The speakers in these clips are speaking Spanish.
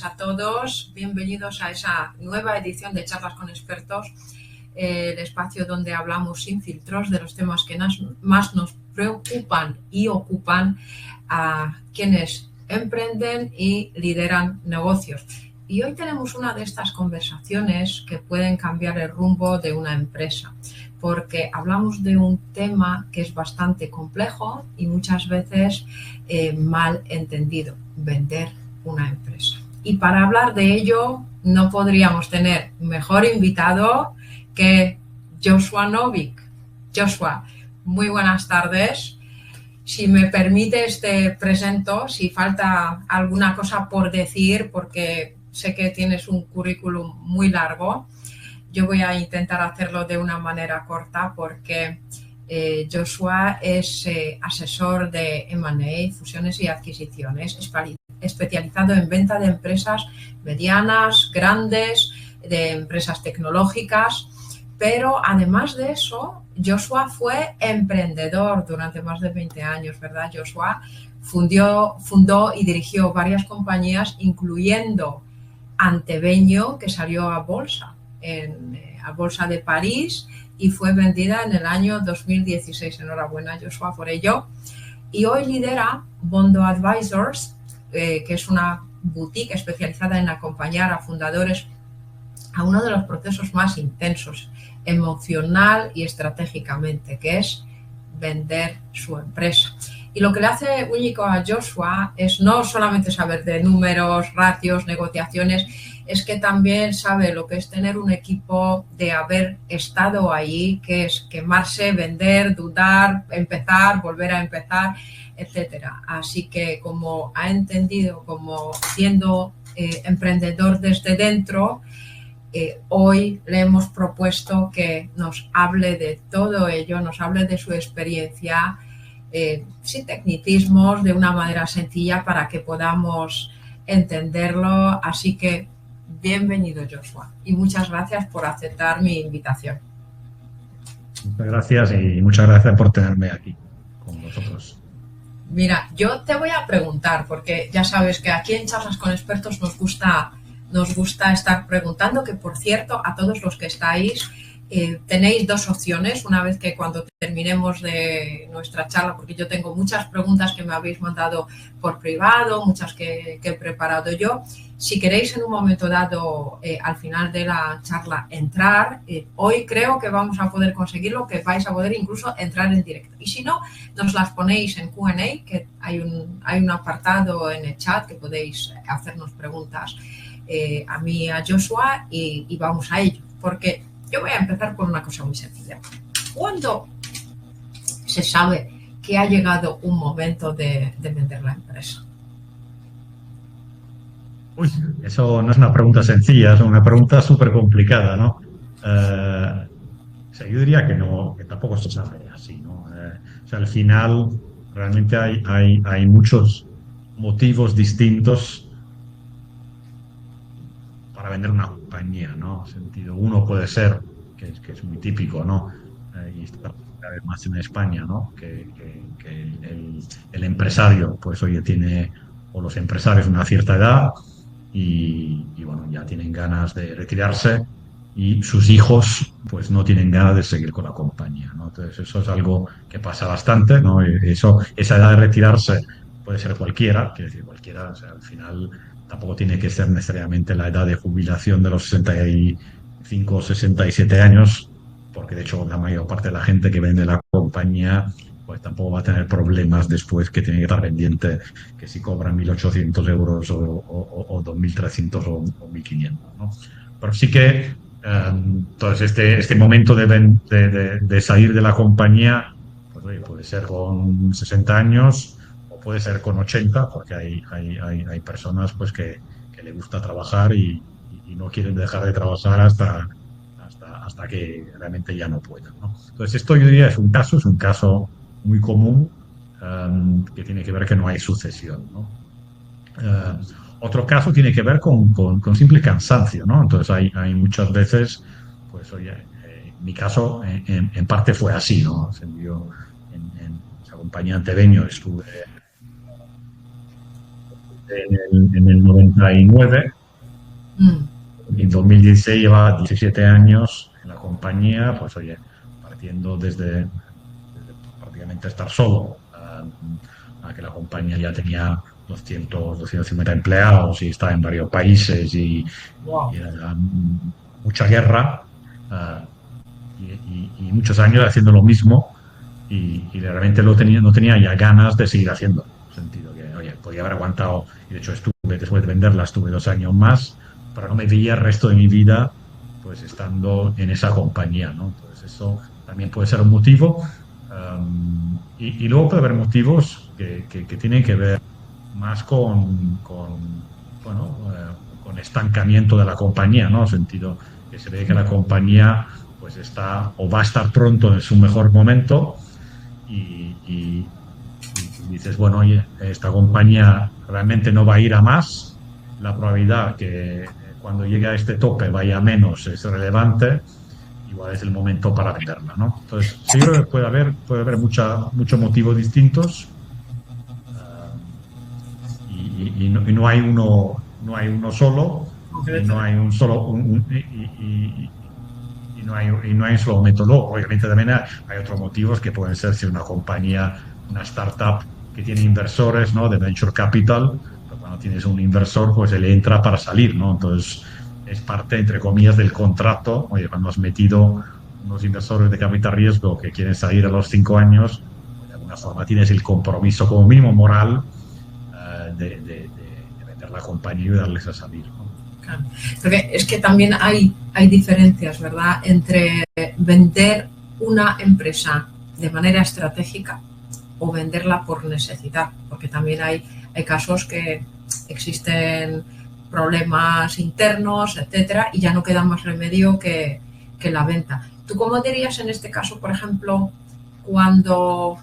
A todos, bienvenidos a esa nueva edición de Charlas con Expertos, el espacio donde hablamos sin filtros de los temas que más nos preocupan y ocupan a quienes emprenden y lideran negocios. Y hoy tenemos una de estas conversaciones que pueden cambiar el rumbo de una empresa, porque hablamos de un tema que es bastante complejo y muchas veces mal entendido: vender una empresa. Y para hablar de ello no podríamos tener mejor invitado que Joshua Novik. Joshua, muy buenas tardes. Si me permites te presento, si falta alguna cosa por decir, porque sé que tienes un currículum muy largo. Yo voy a intentar hacerlo de una manera corta porque Joshua es asesor de M&A, fusiones y adquisiciones, especializado en venta de empresas medianas, grandes, de empresas tecnológicas, pero además de eso, Joshua fue emprendedor durante más de 20 años, ¿verdad, Joshua? Fundó y dirigió varias compañías, incluyendo Antebeño, que salió a bolsa, a Bolsa de París, y fue vendida en el año 2016. Enhorabuena, Joshua, por ello. Y hoy lidera Bondo Advisors, que es una boutique especializada en acompañar a fundadores a uno de los procesos más intensos, emocional y estratégicamente, que es vender su empresa. Y lo que le hace único a Joshua es no solamente saber de números, ratios, negociaciones, es que también sabe lo que es tener un equipo, de haber estado ahí, que es quemarse, vender, dudar, empezar, volver a empezar, etcétera. Así que, como ha entendido, como siendo emprendedor desde dentro, hoy le hemos propuesto que nos hable de todo ello, nos hable de su experiencia, sin tecnicismos, de una manera sencilla para que podamos entenderlo. Así que bienvenido, Joshua, y muchas gracias por aceptar mi invitación. Muchas gracias y muchas gracias por tenerme aquí con vosotros. Mira, yo te voy a preguntar, porque ya sabes que aquí en Charlas con Expertos nos gusta estar preguntando, que por cierto, a todos los que estáis, tenéis dos opciones una vez que cuando terminemos de nuestra charla, porque yo tengo muchas preguntas que me habéis mandado por privado, muchas que he preparado yo. Si queréis en un momento dado, al final de la charla, entrar, hoy creo que vamos a poder conseguirlo, que vais a poder incluso entrar en directo. Y si no, nos las ponéis en Q&A, que hay un apartado en el chat que podéis hacernos preguntas a mí, a Joshua, y vamos a ello. Porque yo voy a empezar con una cosa muy sencilla. ¿Cuándo se sabe que ha llegado un momento de vender la empresa? Uy, eso no es una pregunta sencilla, es una pregunta súper complicada, ¿no? O sea, yo diría que no, que tampoco se sabe así, ¿no? O sea, al final realmente hay muchos motivos distintos para vender una compañía, ¿no? En sentido, uno puede ser, que es muy típico, ¿no? Y está cada vez más en España, ¿no? Que el empresario, pues oye, tiene, o los empresarios, una cierta edad y bueno, ya tienen ganas de retirarse y sus hijos, pues no tienen ganas de seguir con la compañía, ¿no? Entonces, eso es algo que pasa bastante, ¿no? Esa edad de retirarse puede ser cualquiera, quiere decir cualquiera, o sea, al final tampoco tiene que ser necesariamente la edad de jubilación de los 65 o 67 años, porque de hecho la mayor parte de la gente que vende la compañía pues tampoco va a tener problemas después, que tiene que estar pendiente que si cobran 1.800 euros o 2.300 o 1.500, ¿no? Pero sí que entonces este momento de salir de la compañía, pues oye, puede ser con 60 años, puede ser con 80, porque hay personas pues que le gusta trabajar y no quieren dejar de trabajar hasta que realmente ya no puedan, ¿no? Entonces esto yo diría es un caso muy común, que tiene que ver que no hay sucesión, ¿no? Otro caso tiene que ver con simple cansancio, ¿no? Entonces hay muchas veces, pues oye, en mi caso en parte fue así, ¿no? Yo en esa compañía Antebeño estuve en el 99 y en 2016 lleva 17 años en la compañía, pues oye, partiendo desde prácticamente estar solo, a que la compañía ya tenía 250 empleados y está en varios países Wow. y era mucha guerra, y muchos años haciendo lo mismo y realmente no tenía ya ganas de seguir haciendo. En el sentido que, oye, podía haber aguantado, y de hecho estuve, después de venderla, estuve 2 años más, pero no me veía el resto de mi vida pues estando en esa compañía, ¿no? Entonces eso también puede ser un motivo. Y luego puede haber motivos que tienen que ver más bueno, con estancamiento de la compañía, ¿no? En el sentido que se ve que la compañía pues está o va a estar pronto en su mejor momento y dices, bueno, oye, esta compañía realmente no va a ir a más, la probabilidad que cuando llegue a este tope vaya a menos es relevante, igual es el momento para venderla, ¿no? Entonces, sí creo que puede haber muchos motivos distintos, y no hay uno solo, y no hay un solo y no hay un solo momento. Luego, obviamente también hay otros motivos que pueden ser si una compañía, una startup que tiene inversores, ¿no? De venture capital, pero cuando tienes un inversor, pues él entra para salir, ¿no? Entonces es parte, entre comillas, del contrato. Oye, cuando has metido unos inversores de capital riesgo que quieren salir a los 5 años, pues de alguna forma tienes el compromiso como mínimo moral, de vender la compañía y darles a salir, ¿no? Claro. Porque es que también hay diferencias, ¿verdad?, entre vender una empresa de manera estratégica o venderla por necesidad, porque también hay casos que existen problemas internos, etcétera, y ya no queda más remedio que la venta. ¿Tú cómo dirías en este caso, por ejemplo, cuando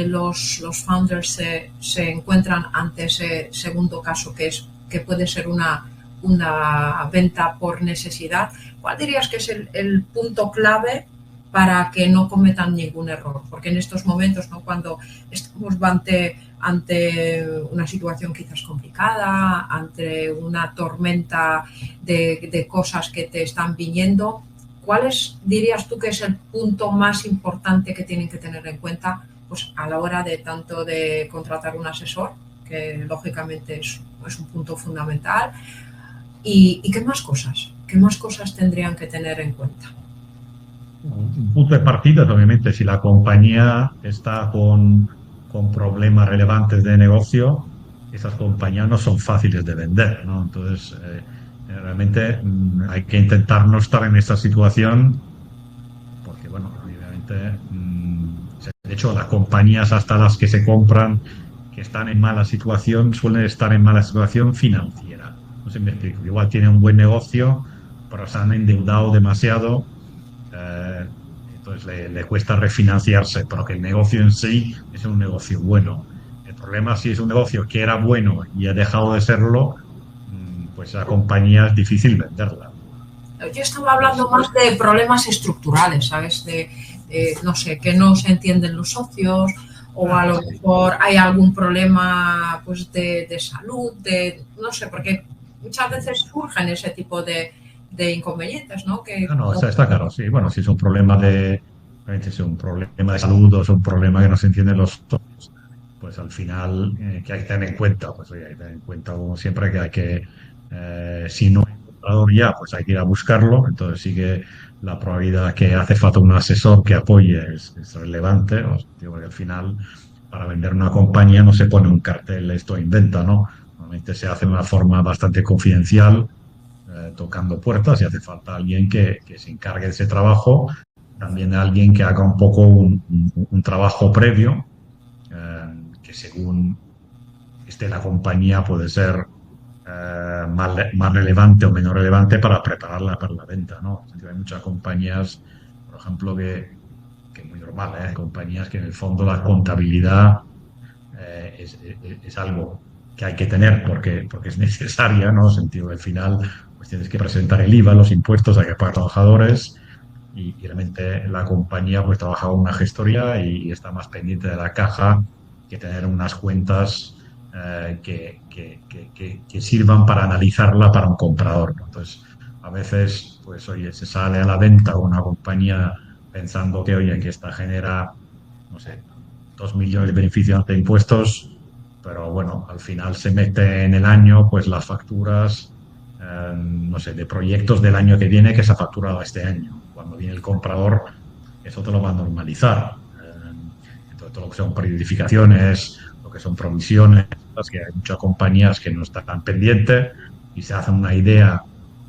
los founders se encuentran ante ese segundo caso, que puede ser una venta por necesidad? ¿Cuál dirías que es el punto clave para que no cometan ningún error? Porque en estos momentos, ¿no?, cuando estamos ante una situación quizás complicada, ante una tormenta de cosas que te están viniendo, ¿cuál dirías tú que es el punto más importante que tienen que tener en cuenta, pues, a la hora de tanto de contratar un asesor, que lógicamente es un punto fundamental? ¿Y qué más cosas? ¿Qué más cosas tendrían que tener en cuenta? Un punto de partida, obviamente, si la compañía está con problemas relevantes de negocio, esas compañías no son fáciles de vender, ¿no? Entonces, realmente hay que intentar no estar en esa situación, porque, bueno, obviamente, de hecho, las compañías hasta las que se compran, que están en mala situación, suelen estar en mala situación financiera. No sé si me explico. Igual tienen un buen negocio, pero se han endeudado demasiado, entonces le cuesta refinanciarse, pero que el negocio en sí es un negocio bueno. El problema, si es un negocio que era bueno y ha dejado de serlo, pues la compañía es difícil venderla. Yo estaba hablando más de problemas estructurales, ¿sabes? No sé, que no se entienden los socios, o a lo mejor hay algún problema, pues, de salud, no sé, porque muchas veces surgen ese tipo de inconvenientes, ¿no? No, está claro, sí. Bueno, si es un problema si es un problema de salud o es un problema que no se entienden los socios, pues al final, que hay que tener en cuenta, pues oye, hay que tener en cuenta como siempre que si no hay comprador ya, pues hay que ir a buscarlo. Entonces sí que la probabilidad que hace falta un asesor que apoye es relevante, porque al final para vender una compañía no se pone un cartel esto inventa, ¿no? Normalmente se hace de una forma bastante confidencial, tocando puertas, y hace falta alguien que se encargue de ese trabajo, también alguien que haga un poco un trabajo previo, que según esté la compañía puede ser más relevante o menos relevante para prepararla para la venta, ¿no? Hay muchas compañías, por ejemplo, que es muy normal, ¿eh? Hay compañías que en el fondo la contabilidad es algo que hay que tener porque es necesaria, ¿no? En el sentido que al final pues tienes que presentar el IVA, los impuestos, hay que pagar trabajadores, y realmente la compañía pues trabaja con una gestoría y está más pendiente de la caja que tener unas cuentas que sirvan para analizarla para un comprador, ¿no? Entonces, a veces, pues, oye, se sale a la venta una compañía pensando que, oye, que esta genera, no sé, 2 millones de beneficios de impuestos, pero bueno, al final se mete en el año, pues, las facturas, no sé, de proyectos del año que viene que se ha facturado este año. Cuando viene el comprador, eso te lo va a normalizar. Entonces, todo lo que son periodificaciones, lo que son provisiones, es que hay muchas compañías que no están pendientes y se hacen una idea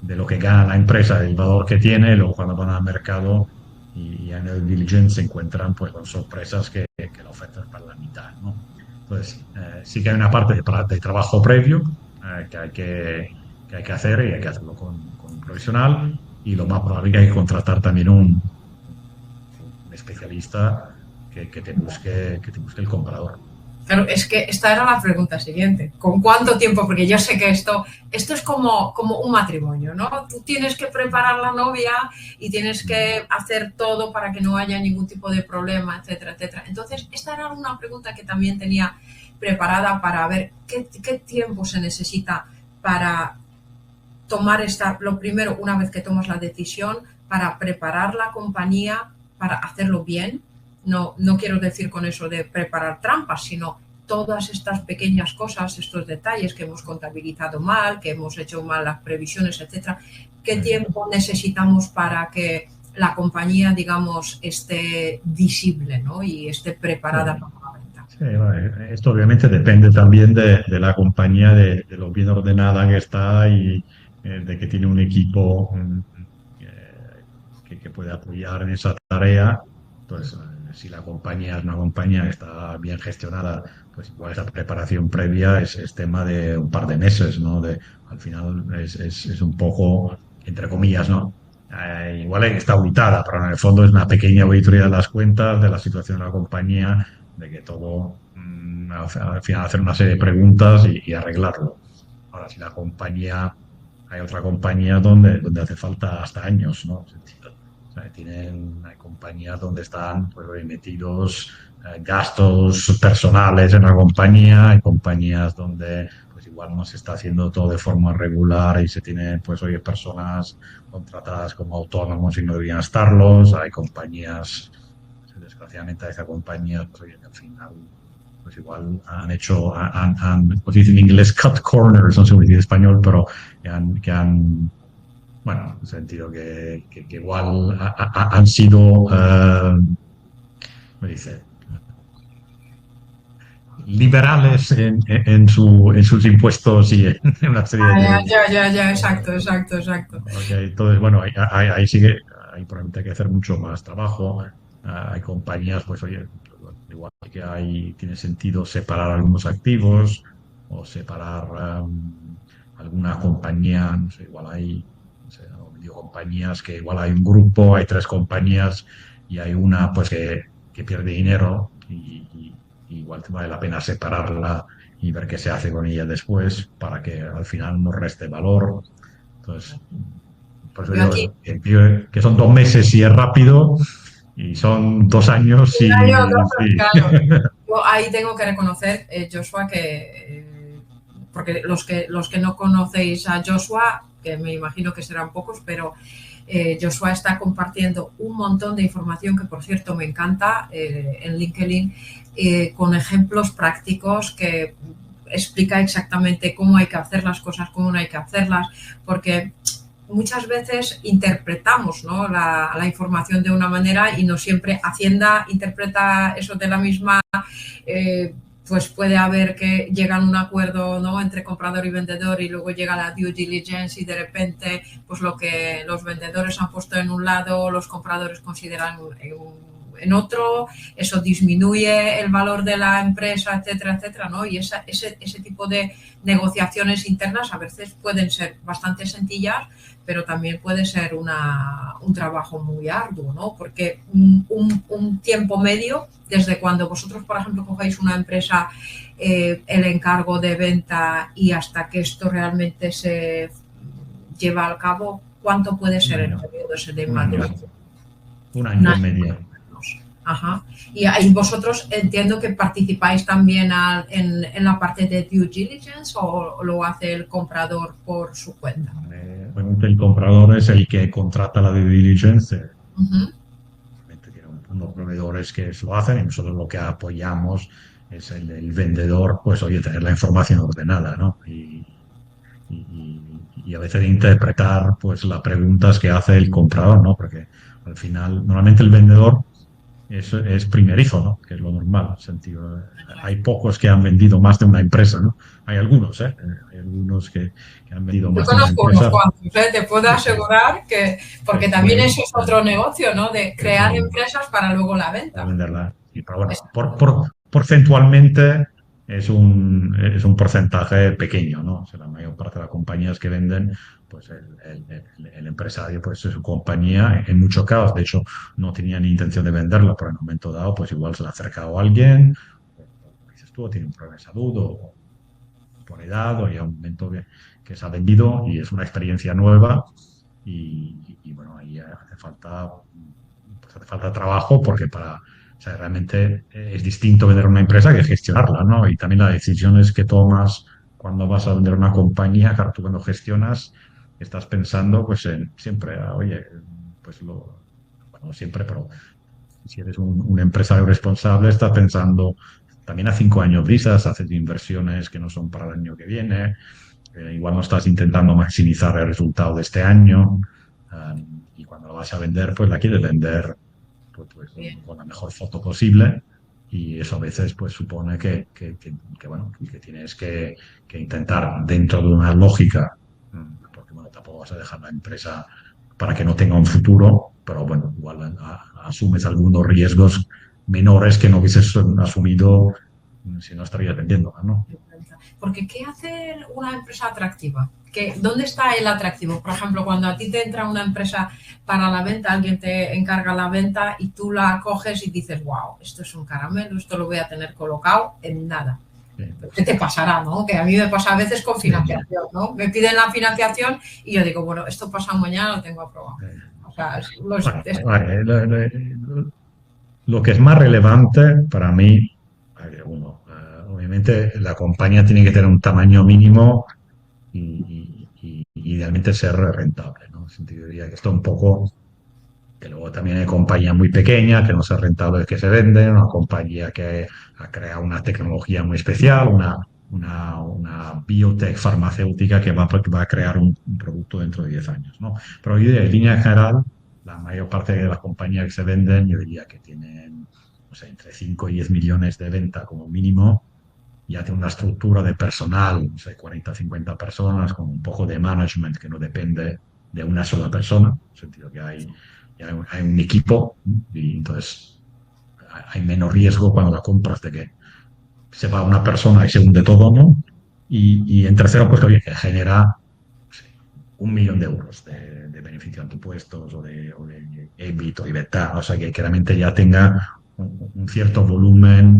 de lo que gana la empresa, del valor que tiene, y luego cuando van al mercado y en el diligence se encuentran pues con sorpresas que la oferta es para la mitad, ¿no? Entonces, sí que hay una parte de trabajo previo que hay que hacer y hay que hacerlo con un profesional y lo más probable es que hay que contratar también un especialista que te busque el comprador. Claro, es que esta era la pregunta siguiente. ¿Con cuánto tiempo? Porque yo sé que esto es como un matrimonio, ¿no? Tú tienes que preparar la novia y tienes que hacer todo para que no haya ningún tipo de problema, etcétera, etcétera. Entonces, esta era una pregunta que también tenía preparada para ver qué tiempo se necesita para tomar lo primero, una vez que tomas la decisión, para preparar la compañía, para hacerlo bien. No quiero decir con eso de preparar trampas, sino todas estas pequeñas cosas, estos detalles que hemos contabilizado mal, que hemos hecho mal las previsiones, etcétera. ¿Qué tiempo necesitamos para que la compañía, digamos, esté visible, ¿no? Y esté preparada para la venta? Sí, vale. Esto obviamente depende también de la compañía, de lo bien ordenada que está y de que tiene un equipo que puede apoyar en esa tarea. Entonces, si la compañía es una compañía que está bien gestionada, pues igual esa preparación previa es tema de un par de meses, ¿no? Al final es un poco, entre comillas, ¿no? Igual está auditada, pero en el fondo es una pequeña auditoría de las cuentas, de la situación de la compañía, de que todo, al final hacer una serie de preguntas y arreglarlo. Ahora, si la compañía, hay otra compañía donde hace falta hasta años, ¿no? O sea, hay compañías donde están pues, metidos gastos personales en la compañía, hay compañías donde pues igual no se está haciendo todo de forma regular y se tienen pues oye personas contratadas como autónomos y no deberían estarlos, hay compañías, desgraciadamente hay compañías pues, oye, que al final pues igual pues dice en inglés cut corners, no sé cómo decir en español, pero bueno, en el sentido que igual han sido, me dice, liberales en sus impuestos y en una serie de... Ya, exacto. Okay, entonces, bueno, ahí sigue, ahí probablemente hay que hacer mucho más trabajo. Hay compañías, pues oye, igual que tiene sentido separar algunos activos o separar alguna compañía, no sé, igual hay, no sé, digo, compañías que igual hay un grupo, hay tres compañías y hay una pues que pierde dinero y igual te vale la pena separarla y ver qué se hace con ella después para que al final no reste valor. Entonces, por eso Yo aquí, digo que son 2 meses si es rápido y son 2 años si... claro, yo ahí tengo que reconocer, Joshua, que porque los que no conocéis a Joshua, que me imagino que serán pocos, pero Joshua está compartiendo un montón de información que, por cierto, me encanta en LinkedIn, con ejemplos prácticos que explica exactamente cómo hay que hacer las cosas, cómo no hay que hacerlas, porque muchas veces interpretamos, ¿no?, la información de una manera y no siempre Hacienda interpreta eso de la misma. Pues puede haber que llegan a un acuerdo, ¿no?, entre comprador y vendedor y luego llega la due diligence y de repente pues lo que los vendedores han puesto en un lado los compradores consideran en otro, eso disminuye el valor de la empresa, etcétera, etcétera, ¿no? Y ese tipo de negociaciones internas a veces pueden ser bastante sencillas, pero también puede ser un trabajo muy arduo, ¿no? Porque un tiempo medio, desde cuando vosotros, por ejemplo, cogéis una empresa, el encargo de venta y hasta que esto realmente se lleva al cabo, ¿cuánto puede ser el periodo ese de maduración? Un año en media. Ajá. Y ahí vosotros entiendo que participáis también en la parte de due diligence o lo hace el comprador por su cuenta. Obviamente el comprador es el que contrata la due diligence. Ujú. Tiene unos proveedores que lo hacen y nosotros lo que apoyamos es el vendedor, pues oye, tener la información ordenada, ¿no? Y a veces interpretar pues las preguntas que hace el comprador, ¿no? Porque al final, normalmente el vendedor es primerizo, ¿no? Que es lo normal. En sentido, hay pocos que han vendido más de una empresa, ¿no? Hay algunos, ¿eh? Hay algunos que han vendido Yo más de una conozco unos empresa. cuantos, ¿eh? Te puedo asegurar que, porque también Pueden, eso es otro negocio, ¿no? De crear eso, empresas para luego la para venta. venderla. Sí, pero bueno, porcentualmente es un porcentaje pequeño, ¿no? O sea, la mayor parte de las compañías que venden, pues el empresario, pues es su compañía, en muchos casos, de hecho, no tenía ni intención de venderla, pero en un momento dado, pues igual se le ha acercado a alguien, o, como dices tú, o tiene un problema de salud, o por edad, o hay un momento que se ha vendido y es una experiencia nueva bueno, ahí pues hace falta trabajo porque o sea, realmente es distinto vender una empresa que gestionarla, ¿no? Y también las decisiones que tomas cuando vas a vender una compañía, claro, tú cuando gestionas estás pensando pues en siempre, oye, pues bueno, siempre, pero si eres un empresario responsable, estás pensando también a 5 años vistas, haces inversiones que no son para el año que viene, igual no estás intentando maximizar el resultado de este año, y cuando lo vas a vender, pues la quieres vender pues, Bien. con la mejor foto posible y eso a veces pues supone bueno, que tienes que intentar dentro de una lógica, porque bueno, tampoco vas a dejar la empresa para que no tenga un futuro, pero bueno, igual asumes algunos riesgos menores que no hubieses asumido si no estarías vendiendo, ¿no? Porque ¿qué hace una empresa atractiva? ¿Dónde está el atractivo? Por ejemplo, cuando a ti te entra una empresa para la venta, alguien te encarga la venta y tú la coges y dices, wow, esto es un caramelo, esto lo voy a tener colocado en nada. ¿Qué te pasará, no? Que a mí me pasa a veces con financiación, ¿no? Me piden la financiación y yo digo, bueno, esto pasa mañana, lo tengo aprobado. O sea, lo que es más relevante para mí, obviamente la compañía tiene que tener un tamaño mínimo y idealmente ser rentable, ¿no? En sentido, diría que esto un poco, que luego también hay compañías muy pequeñas que no son rentables que se venden, una compañía que ha creado una tecnología muy especial, una biotech farmacéutica que va a crear un producto dentro de 10 años, ¿no? Pero yo diría, en línea general, la mayor parte de las compañías que se venden, yo diría que tienen, no sé, entre 5 y 10 millones de venta como mínimo, ya tiene una estructura de personal, no sé, 40, 50 personas, con un poco de management que no depende de una sola persona, en el sentido que hay un equipo y entonces hay menos riesgo cuando la compras de que se va una persona y se hunde todo, ¿no? Y en tercero, pues que genera, no sé, 1 millón de euros de beneficio antepuestos o de EBIT o de EBITDA, o sea que claramente ya tenga un cierto volumen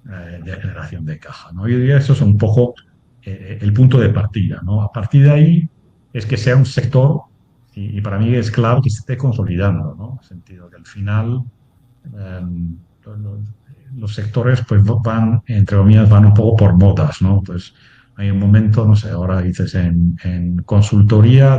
de generación de caja, ¿no? Yo diría que eso es un poco el punto de partida, ¿no? A partir de ahí es que sea un sector, y para mí es clave que se esté consolidando, ¿no? En el sentido que al final eh, los sectores pues van, entre comillas, van un poco por modas, ¿no? Pues hay un momento, no sé, ahora dices en consultoría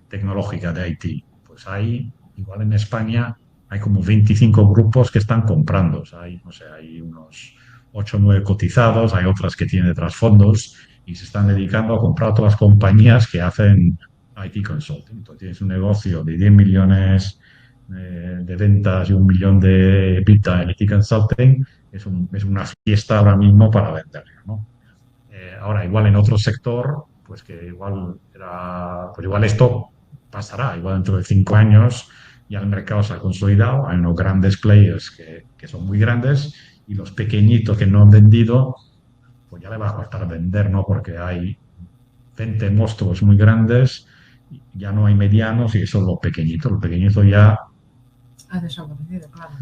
tecnológica de IT, pues hay, igual en España, hay como 25 grupos que están comprando, o sea, hay, no sé, hay unos 8 o 9 cotizados, hay otras que tienen detrás fondos y se están dedicando a comprar todas las compañías que hacen IT consulting. Entonces tienes un negocio de 10 millones de ventas y 1 millón de EBITDA en IT Consulting, es una fiesta ahora mismo para venderlo, ¿no? Ahora, igual en otro sector, pues que pues igual esto pasará, igual dentro de 5 años ya el mercado se ha consolidado, hay unos grandes players que son muy grandes y los pequeñitos que no han vendido, pues ya le va a costar vender, ¿no? Porque hay 20 monstruos muy grandes, ya no hay medianos y son los pequeñitos ya ha desaparecido, claro.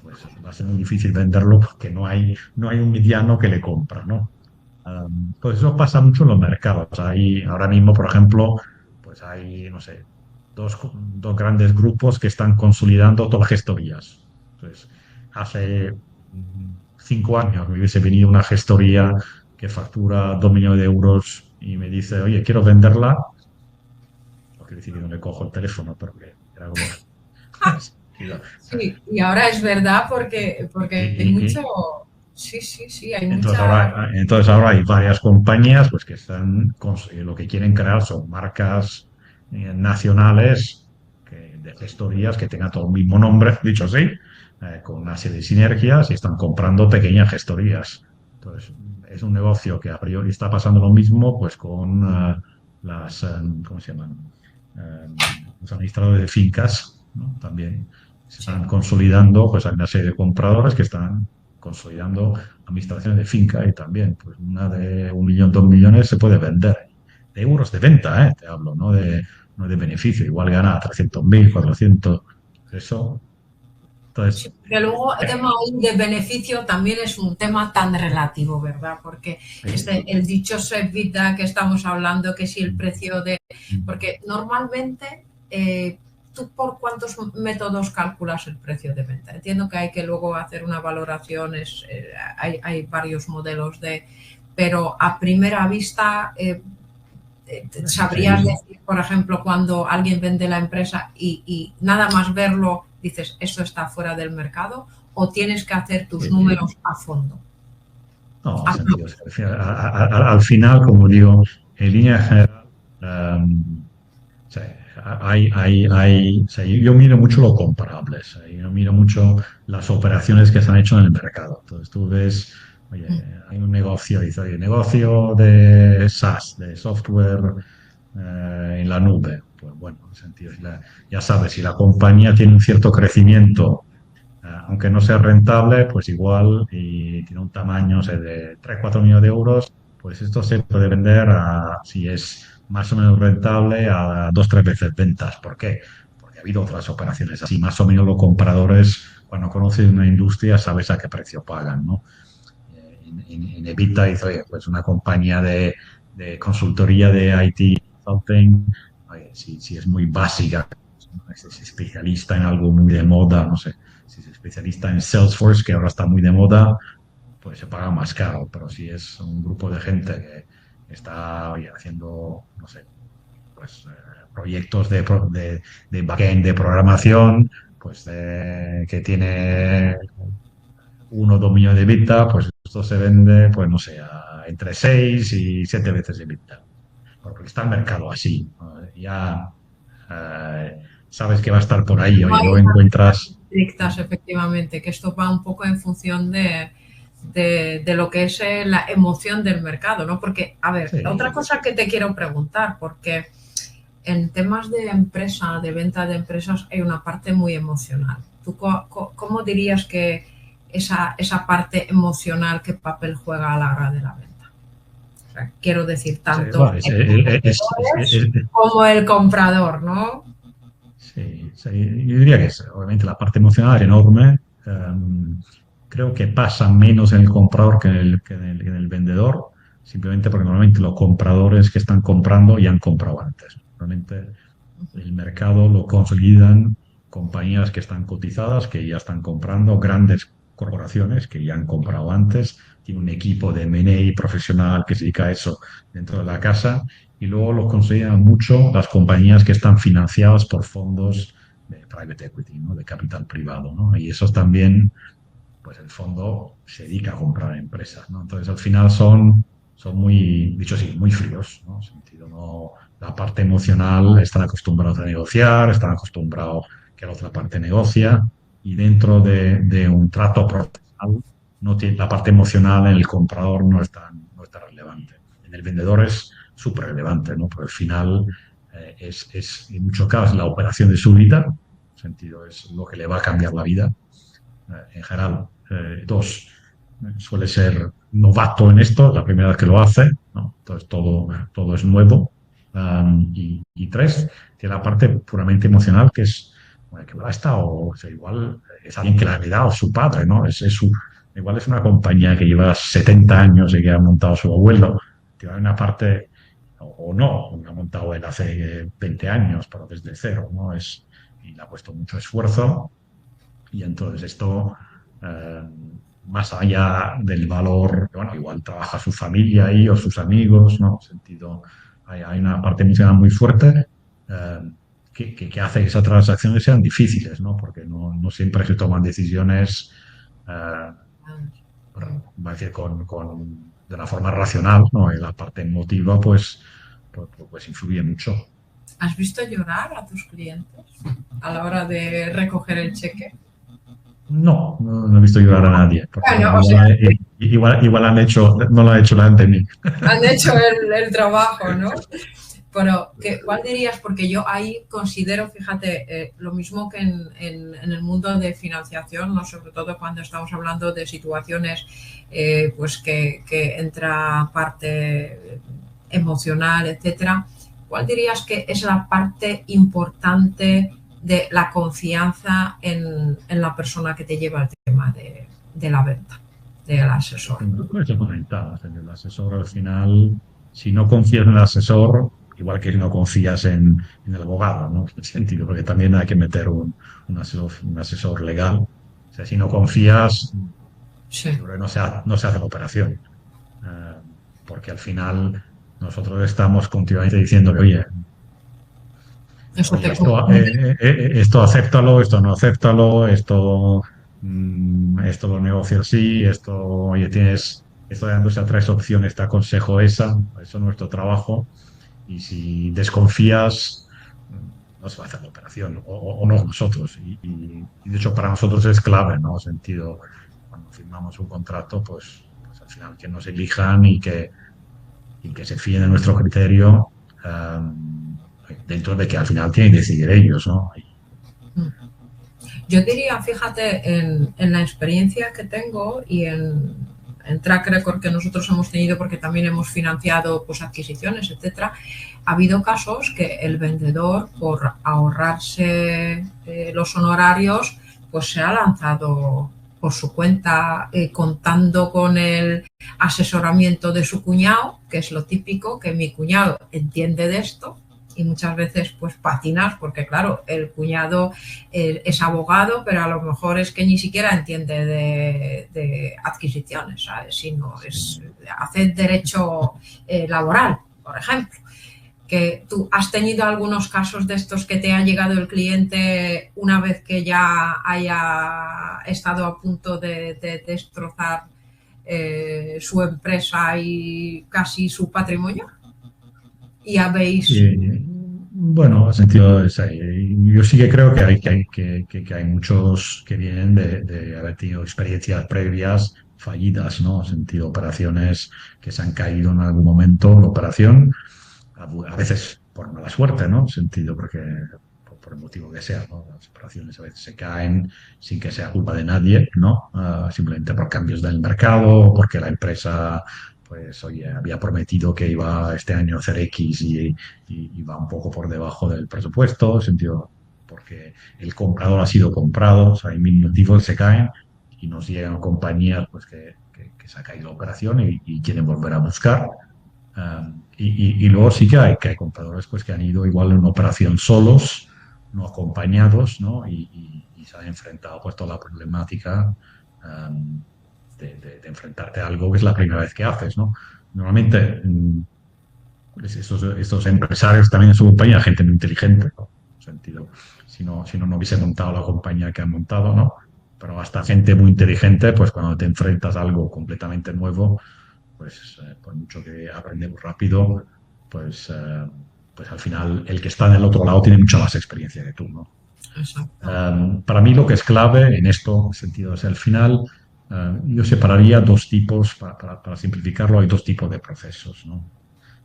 pues va a ser muy difícil venderlo porque no hay un mediano que le compra, ¿no? Pues eso pasa mucho en los mercados. Hay, ahora mismo, por ejemplo, pues hay, no sé, dos grandes grupos que están consolidando todas las gestorías. Entonces, hace 5 años me hubiese venido una gestoría que factura 2 millones de euros y me dice, oye, quiero venderla. No quiere decir que no le cojo el teléfono, pero que era como... Sí, y ahora es verdad porque hay mucho, y, sí, sí, sí, hay entonces mucha, ahora hay varias compañías pues que están lo que quieren crear son marcas nacionales de gestorías que tengan todo el mismo nombre, dicho así, con una serie de sinergias y están comprando pequeñas gestorías. Entonces, es un negocio que a priori está pasando lo mismo pues con ¿cómo se llaman? Eh, los administradores de fincas, ¿no? También se sí. están consolidando, pues hay una serie de compradores que están consolidando administraciones de finca y también, pues una de 1 millón, 2 millones se puede vender. De euros de venta, te hablo, no de beneficio. Igual gana 300.000, 400. Eso, Sí, entonces, porque luego el tema de beneficio también es un tema tan relativo, ¿verdad? Porque el dichoso EBITDA que estamos hablando, que si el precio de... Porque normalmente, ¿tú por cuántos métodos calculas el precio de venta? Entiendo que hay que luego hacer una valoración, hay varios modelos de... Pero a primera vista, ¿sabrías sí, decir, por ejemplo, cuando alguien vende la empresa y nada más verlo dices, esto está fuera del mercado? ¿O tienes que hacer tus sí. números a fondo? No, sentido. Al final, como digo, en línea general, o sea, o sea, yo miro mucho lo comparable, o sea, yo miro mucho las operaciones que se han hecho en el mercado. Entonces tú ves, oye, hay un negocio, dice, oye, negocio de SaaS, de software en la nube. Pues bueno, en sentido, ya sabes, si la compañía tiene un cierto crecimiento, aunque no sea rentable, pues igual y tiene un tamaño, o sea, de 3 4 millones de euros, pues esto se puede vender si es más o menos rentable, a 2 3 veces ventas. ¿Por qué? Porque ha habido otras operaciones así. Más o menos los compradores, cuando conocen una industria, sabes a qué precio pagan, ¿no? En Evita dice, oye, pues una compañía de consultoría de IT consulting, oye, si es muy básica, ¿no? Si es especialista en algo muy de moda, no sé, si es especialista en Salesforce, que ahora está muy de moda, pues se paga más caro. Pero si es un grupo de gente que está, oye, haciendo, no sé, pues proyectos de backend, de programación, pues que tiene 1 o 2 millones de Vita, pues esto se vende, pues no sé, entre 6 y 7 veces de Vita. Porque está el mercado así, ¿no? Ya sabes que va a estar por ahí. No Oye, hay luego unas encuentras... estrictas, efectivamente, que esto va un poco en función de lo que es la emoción del mercado, ¿no? Porque, a ver, otra Sí, cosa que te quiero preguntar, porque en temas de empresa, de venta de empresas, hay una parte muy emocional. ¿Tú cómo dirías que esa parte emocional, qué papel juega a la hora de la venta? O sea, quiero decir, sí, tanto bueno, el vendedor como el comprador, ¿no? sí, sí, yo diría que obviamente la parte emocional es enorme. Creo que pasa menos en el comprador que en el vendedor, simplemente porque normalmente los compradores que están comprando ya han comprado antes. Normalmente el mercado lo consolidan compañías que están cotizadas, que ya están comprando, grandes corporaciones que ya han comprado antes, tiene un equipo de M&A profesional que se dedica a eso dentro de la casa, y luego lo consolidan mucho las compañías que están financiadas por fondos de private equity, ¿no? De capital privado, ¿no? Y esos también, pues el fondo se dedica a comprar empresas, ¿no? Entonces al final son muy, dicho así, muy fríos, ¿no? En sentido, no, la parte emocional están acostumbrados a negociar, están acostumbrados que la otra parte negocia, y dentro de un trato profesional, no tiene, la parte emocional en el comprador no es tan relevante. En el vendedor es súper relevante, ¿no? Porque al final en muchos casos la operación de su vida, en sentido, es lo que le va a cambiar la vida. En general, dos, suele ser novato en esto, la primera vez que lo hace, ¿no? Entonces todo es nuevo. Y tres, tiene la parte puramente emocional, que es, bueno, que ha estado, o sea, igual es alguien que le ha heredado su padre, ¿no? Igual es una compañía que lleva 70 años y que ha montado su abuelo. Tiene una parte, o no, la ha montado él hace 20 años, pero desde cero, ¿no? Y le ha puesto mucho esfuerzo, Y entonces esto, eh, más allá del valor, bueno, igual trabaja su familia ahí o sus amigos, ¿no? Sentido, hay una parte emocional muy fuerte, eh, que hace que esas transacciones sean difíciles, ¿no? Porque no siempre se toman decisiones, eh, va a decir, de una forma racional, ¿no? Y la parte emotiva, pues influye mucho. ¿Has visto llorar a tus clientes a la hora de recoger el cheque? No he visto llorar a nadie, porque Bueno, o sea, igual no lo ha hecho delante de mí. han hecho el trabajo, ¿no? Pero, ¿cuál dirías? Porque yo ahí considero, fíjate, lo mismo que en el mundo de financiación, ¿no? Sobre todo cuando estamos hablando de situaciones pues que entra parte emocional, etcétera. ¿Cuál dirías que es la parte importante de la confianza en la persona que te lleva el tema de la venta, del asesor? Pues lo comentaba, el asesor al final, si no confías en el asesor, igual que no confías en el abogado, ¿no? En el sentido, porque también hay que meter un asesor legal. O sea, si no confías, Sí. yo creo que no se hace la operación. Eh, Porque al final nosotros estamos continuamente diciendo que, Eso oye, te esto acéptalo, esto no acéptalo, esto lo negocio así, oye, estoy dando esas tres opciones, te aconsejo esa, eso es nuestro trabajo, y si desconfías, no se va a hacer la operación, o no nosotros, y de hecho para nosotros es clave, ¿no? En sentido, cuando firmamos un contrato, pues al final que nos elijan y que se fíen de nuestro criterio, dentro de que al final tienen que decidir ellos, ¿no? Yo diría, fíjate, en la experiencia que tengo y en track record que nosotros hemos tenido, porque también hemos financiado pues, adquisiciones, etcétera, ha habido casos que el vendedor, por ahorrarse los honorarios, pues se ha lanzado por su cuenta, contando con el asesoramiento de su cuñado, que es lo típico, que mi cuñado entiende de esto, y muchas veces pues patinas porque claro, el cuñado es abogado, pero a lo mejor es que ni siquiera entiende de adquisiciones, ¿sabes? Sino es hacer derecho laboral, por ejemplo. Que tú has tenido algunos casos de estos que te ha llegado el cliente una vez que ya haya estado a punto de destrozar su empresa y casi su patrimonio. Y habéis... Bueno, en sentido, yo sí que creo que hay muchos que vienen de haber tenido experiencias previas fallidas, ¿no? En sentido, operaciones que se han caído en algún momento, la operación, a veces por mala suerte, ¿no? En sentido, porque por el motivo que sea, ¿no? Las operaciones a veces se caen sin que sea culpa de nadie, ¿no? Simplemente por cambios del mercado, porque la empresa pues oye, había prometido que iba este año a hacer X y va un poco por debajo del presupuesto, sentido, porque el comprador ha sido comprado, o sea, hay mil motivos, se caen y nos llegan compañías pues, que se ha caído la operación y quieren volver a buscar. Y luego sí que hay compradores pues, que han ido igual en una operación solos, no acompañados, ¿no? Y se han enfrentado pues, toda la problemática de enfrentarte a algo que es la primera vez que haces, ¿no? Normalmente pues estos empresarios también en su compañía, gente muy inteligente, ¿no? En sentido, si no hubiese montado la compañía que han montado, ¿no? Pero hasta gente muy inteligente, pues cuando te enfrentas a algo completamente nuevo, pues por mucho que aprendemos rápido, pues al final el que está en el otro lado tiene mucha más experiencia que tú, ¿no? Para mí lo que es clave en esto, en sentido, es al final, yo separaría dos tipos, para simplificarlo, hay dos tipos de procesos, ¿no?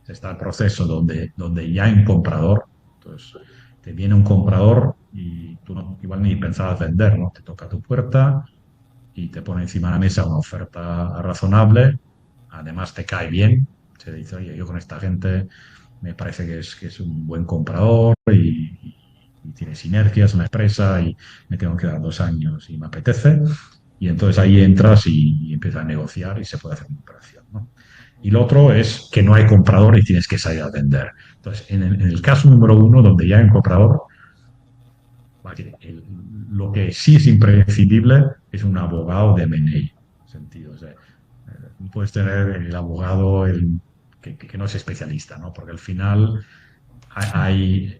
Está el proceso donde ya hay un comprador, entonces te viene un comprador y tú igual ni pensabas vender, ¿no? Te toca tu puerta y te pone encima de la mesa una oferta razonable, además te cae bien, se dice, oye, yo con esta gente me parece que es un buen comprador y tiene sinergias en la empresa y me tengo que dar 2 años y me apetece. Y entonces ahí entras y empiezas a negociar y se puede hacer una operación, ¿no? Y lo otro es que no hay comprador y tienes que salir a vender. Entonces, en el caso número uno, donde ya hay un comprador, lo que sí es imprescindible es un abogado de M&A. Sentido, o sea, puedes tener el abogado que no es especialista, ¿no? Porque al final hay,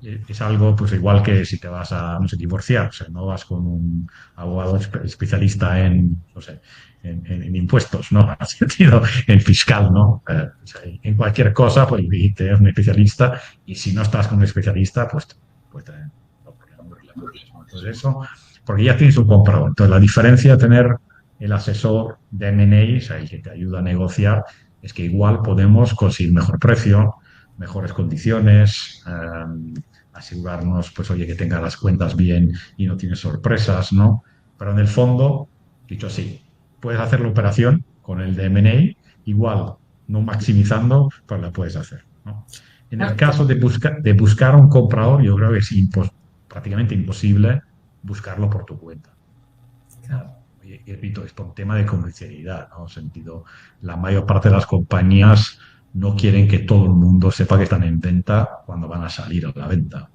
es algo, pues igual que si te vas a, no sé, divorciar, o sea, no vas con un abogado especialista en, no sé, en impuestos, ¿no? En sentido, en fiscal, ¿no? O sea, en cualquier cosa, pues te es un especialista y si no estás con un especialista, pues no, no es lo mismo. Entonces eso, porque ya tienes un comprador. Entonces la diferencia de tener el asesor de M&A, o sea, el que te ayuda a negociar, es que igual podemos conseguir mejor precio, mejores condiciones, asegurarnos, pues oye, que tenga las cuentas bien y no tiene sorpresas, ¿no? Pero en el fondo, dicho así, puedes hacer la operación con el de M&A, igual, no maximizando, pero la puedes hacer, ¿no? En el caso de buscar un comprador, yo creo que es prácticamente imposible buscarlo por tu cuenta. Y repito, es por un tema de comercialidad, ¿no? En sentido, la mayor parte de las compañías no quieren que todo el mundo sepa que están en venta cuando van a salir a la venta.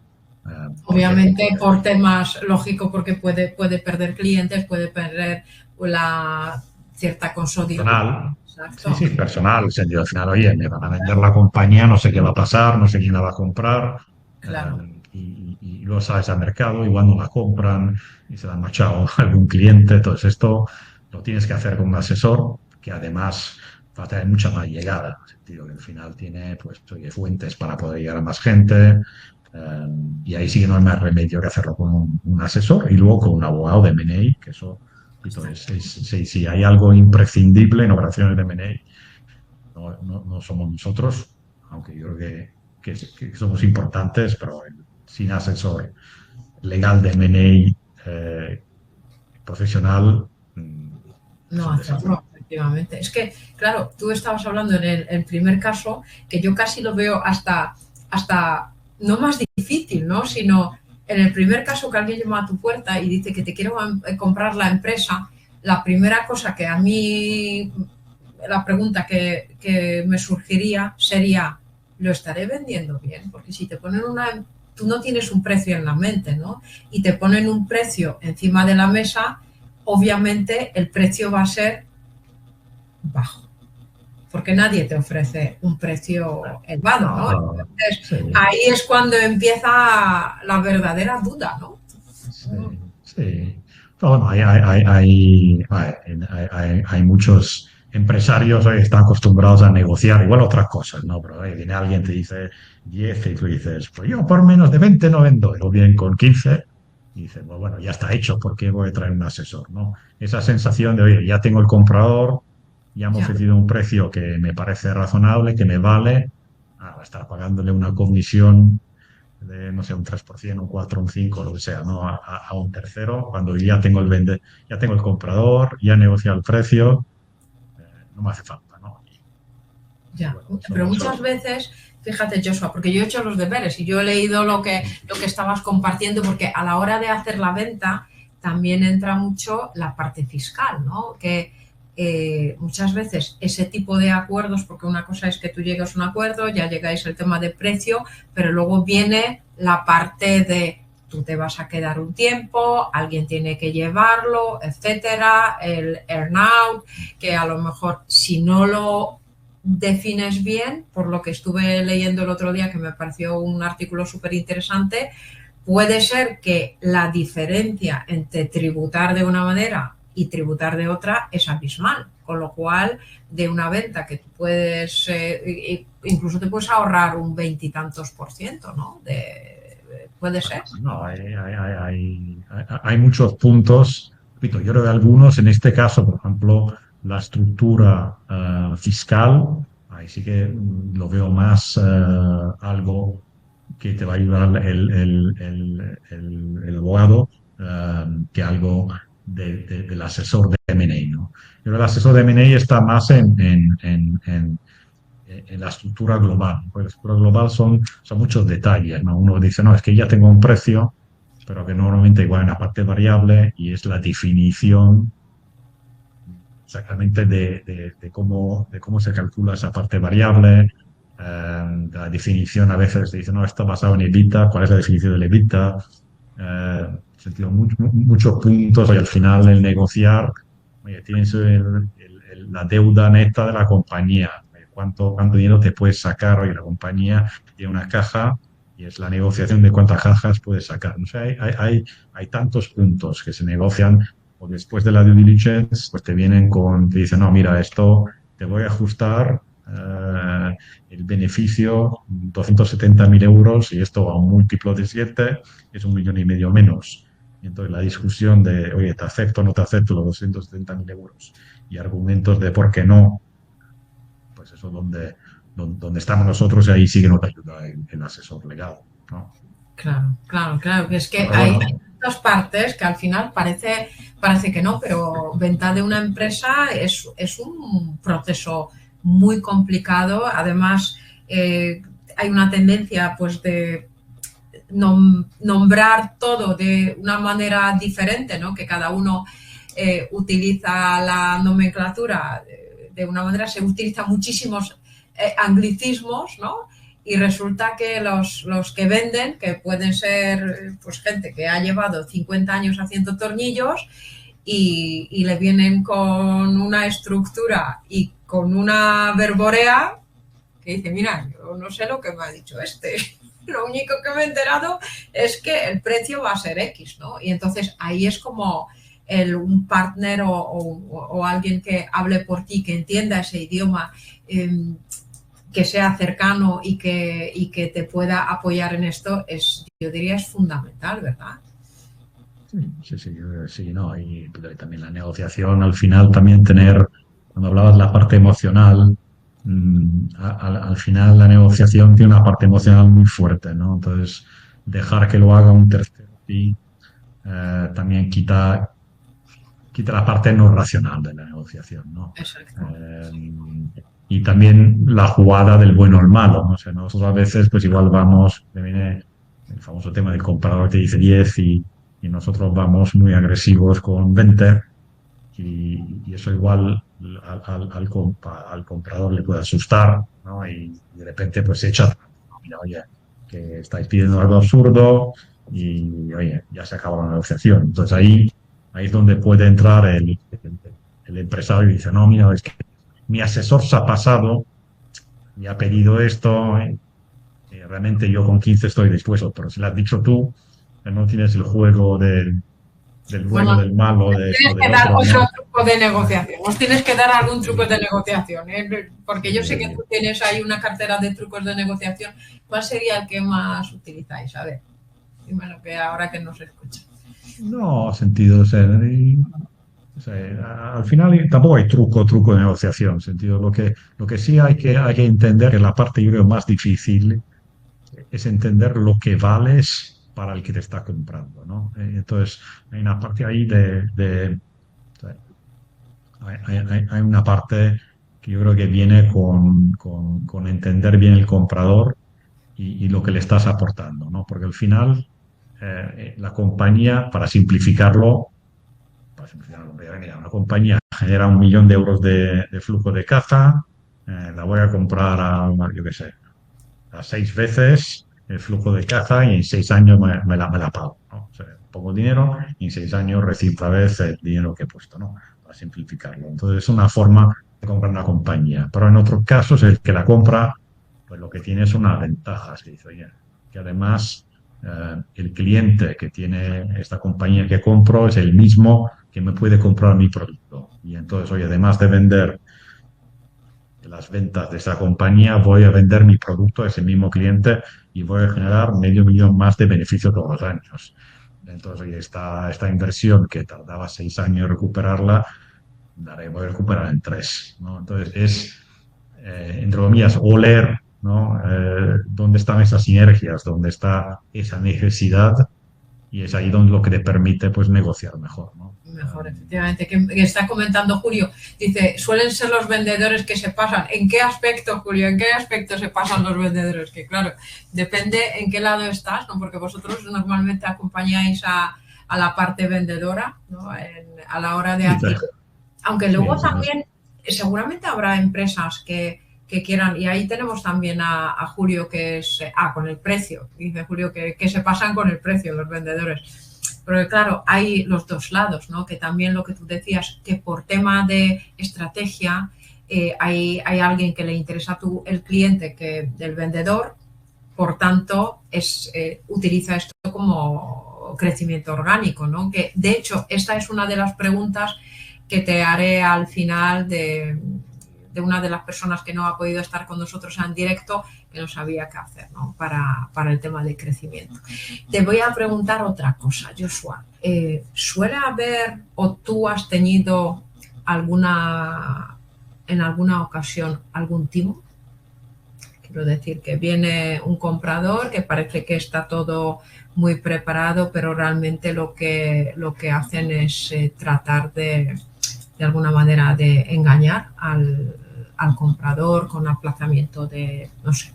Obviamente por temas lógicos, porque puede perder clientes, puede perder la cierta consolidación. Personal, sí, personal, en sentido, al final, oye, me van a vender la compañía, no sé qué va a pasar, no sé quién la va a comprar, Claro. y luego sales al mercado, igual no la compran y se la han marchado a algún cliente. Entonces, esto lo tienes que hacer con un asesor que además va a tener mucha más llegada, en el sentido que al final tiene, pues, oye, fuentes para poder llegar a más gente, y ahí sí que no hay más remedio que hacerlo con un asesor y luego con un abogado de M&A, que eso, si hay algo imprescindible en operaciones de M&A, no somos nosotros, aunque yo creo que somos importantes, pero sin asesor legal de M&A profesional, es No un desastre. hacerlo, efectivamente. Es que, claro, tú estabas hablando en el primer caso, que yo casi lo veo hasta no más difícil, ¿no? Sino en el primer caso que alguien llama a tu puerta y dice que te quiere comprar la empresa, la primera cosa que a mí, la pregunta que me surgiría sería, ¿lo estaré vendiendo bien? Porque si te ponen tú no tienes un precio en la mente, ¿no? Y te ponen un precio encima de la mesa, obviamente el precio va a ser bajo, porque nadie te ofrece un precio elevado, ¿no? Ah, Entonces, sí, ahí es cuando empieza la verdadera duda, ¿no? sí, sí. Pero bueno, hay muchos empresarios que están acostumbrados a negociar igual otras cosas, ¿no? Pero viene alguien, te dice 10 y tú dices, pues yo por menos de 20 no vendo. Y luego vienen con 15 y dices, pues bueno, ya está hecho, ¿por qué voy a traer un asesor, ¿no? Esa sensación de, oye, ya tengo el comprador, ya me ha Ya, ofrecido un precio que me parece razonable, que me vale, va a estar pagándole una comisión de, no sé, un 3%, un 4, un 5, lo que sea, ¿no? A un tercero, cuando ya tengo ya tengo el comprador, ya he negociado el precio, no me hace falta, ¿no? Y ya. bueno, Pero somos... muchas veces, fíjate, Joshua, porque yo he hecho los deberes y yo he leído lo que estabas compartiendo, porque a la hora de hacer la venta también entra mucho la parte fiscal, ¿no? Que muchas veces ese tipo de acuerdos, porque una cosa es que tú llegas a un acuerdo, ya llegáis al tema de precio, pero luego viene la parte de tú te vas a quedar un tiempo, alguien tiene que llevarlo, etcétera, el earn-out, que a lo mejor si no lo defines bien, por lo que estuve leyendo el otro día, que me pareció un artículo súper interesante, puede ser que la diferencia entre tributar de una manera y tributar de otra es abismal, con lo cual de una venta que tú puedes, incluso te puedes ahorrar un veintitantos por ciento, ¿no? Puede ser. No, hay muchos puntos. Repito, yo creo que algunos, en este caso, por ejemplo, la estructura fiscal, ahí sí que lo veo más algo que te va a ayudar el abogado, que algo del asesor de M&A, ¿no? Pero el asesor de M&A está más en la estructura global. Porque la estructura global son muchos detalles, ¿no? Uno dice, no, es que ya tengo un precio, pero que normalmente igual hay una parte variable y es la definición exactamente de cómo se calcula esa parte variable. La definición a veces dice, no, está basado en EBITDA, ¿cuál es la definición del EBITDA? sentido, muchos puntos y al final el negociar, oye, tienes la deuda neta de la compañía, cuánto dinero te puedes sacar, oye, la compañía tiene una caja y es la negociación de cuántas cajas puedes sacar. O sea, hay tantos puntos que se negocian o después de la due diligence, pues te dicen, no, mira, esto te voy a ajustar el beneficio 270.000 euros y esto a un múltiplo de 7 es 1,5 millones menos. Y entonces la discusión de, oye, ¿te acepto o no te acepto los 270.000 euros? Y argumentos de por qué no, pues eso donde estamos nosotros y ahí sí que nos ayuda el asesor legal, ¿no? Claro, claro, claro, que es que Pero hay bueno, dos partes que al final parece que no, pero venta de una empresa es un proceso muy complicado. Además, hay una tendencia pues de nombrar todo de una manera diferente, ¿no? Que cada uno utiliza la nomenclatura de una manera, se utilizan muchísimos anglicismos, ¿no? Y resulta que los que venden, que pueden ser pues gente que ha llevado 50 años haciendo tornillos y le vienen con una estructura y con una verborea que dice, mira, yo no sé lo que me ha dicho este. Lo único que me he enterado es que el precio va a ser X, ¿no? Y entonces ahí es como un partner o alguien que hable por ti, que entienda ese idioma, que sea cercano y que te pueda apoyar en esto, yo diría es fundamental, ¿verdad? sí, sí, sí, no, y también la negociación, al final también tener, cuando hablabas de la parte emocional, al final la negociación tiene una parte emocional muy fuerte, ¿no? Entonces, dejar que lo haga un tercero y también quita la parte no racional de la negociación, ¿no? Exacto. Eh, y también la jugada del bueno o el malo, ¿no? O sea, nosotros a veces, pues igual vamos, me viene el famoso tema del comprador que dice 10 y nosotros vamos muy agresivos con 20 y eso igual al comprador le puede asustar, ¿no? Y de repente pues se echa, mira, oye, que estáis pidiendo algo absurdo y oye, ya se acaba la negociación. Entonces ahí es donde puede entrar el empresario y dice, no, mira, es que mi asesor se ha pasado y ha pedido esto, realmente yo con 15 estoy dispuesto, pero si lo has dicho tú, no tienes el juego del bueno, Bueno, del malo, de esto, tienes que del dar otro, otro ¿no? truco de negociación. Os tienes que dar algún truco de Sí, negociación, ¿eh? Porque yo sé que tú tienes ahí una cartera de trucos de negociación. ¿Cuál sería el que más utilizáis? A ver, dímelo que ahora que nos escucha. no, sentido, o sea, al final tampoco hay truco de negociación, sentido, lo que sí hay que entender que la parte, yo creo, más difícil es entender lo que vales para el que te está comprando, ¿no? Entonces, hay una parte ahí o sea, hay una parte que yo creo que viene con entender bien el comprador y lo que le estás aportando, ¿no? Porque al final, la compañía, mira, una compañía genera 1 millón de euros de flujo de caja, la voy a comprar yo qué sé, a 6 veces el flujo de caja y en 6 años me la pago, ¿no? O sea, pongo dinero y en 6 años recibo otra vez el dinero que he puesto, ¿no? Para simplificarlo. Entonces es una forma de comprar una compañía. Pero en otros casos el que la compra, pues lo que tiene son unas ventajas. Que dice, oye, que además el cliente que tiene esta compañía que compro es el mismo que me puede comprar mi producto. Y entonces, oye, además de vender las ventas de esa compañía, voy a vender mi producto a ese mismo cliente y voy a generar 500.000 más de beneficio todos los años. Entonces, oye, esta inversión que tardaba 6 años recuperarla, la voy a recuperar en 3, ¿no? Entonces, entre comillas, oler, ¿no? Dónde están esas sinergias, dónde está esa necesidad y es ahí donde lo que te permite, pues, negociar mejor, ¿no? Mejor, efectivamente, que está comentando Julio. Dice, suelen ser los vendedores que se pasan. ¿En qué aspecto, Julio? ¿En qué aspecto se pasan los vendedores? Que claro, depende en qué lado estás, ¿no? Porque vosotros normalmente acompañáis a la parte vendedora, ¿no? A la hora de Sí, hacer. Aunque sí, luego también, seguramente habrá empresas que quieran, y ahí tenemos también a Julio, que es, con el precio, dice Julio, que se pasan con el precio los vendedores. Pero claro, hay los dos lados, ¿no? Que también lo que tú decías, que por tema de estrategia hay alguien que le interesa el cliente que del vendedor, por tanto, utiliza esto como crecimiento orgánico, ¿no? Que de hecho, esta es una de las preguntas que te haré al final de una de las personas que no ha podido estar con nosotros en directo, que no sabía qué hacer, ¿no? Para el tema de crecimiento. Te voy a preguntar otra cosa, Joshua. ¿Suele haber o tú has tenido en alguna ocasión algún timo? Quiero decir que viene un comprador que parece que está todo muy preparado, pero realmente lo que hacen es tratar de alguna manera de engañar al comprador con aplazamiento de, no sé,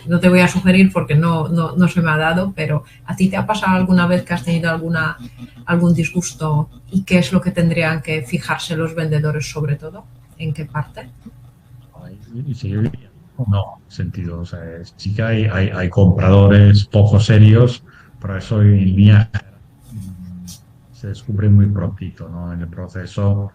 no te voy a sugerir porque no se me ha dado, pero ¿a ti te ha pasado alguna vez que has tenido algún disgusto y qué es lo que tendrían que fijarse los vendedores sobre todo? ¿En qué parte? Sí, no, sentido, o sea, sí que hay compradores poco serios, pero eso en línea se descubre muy prontito, ¿no? En el proceso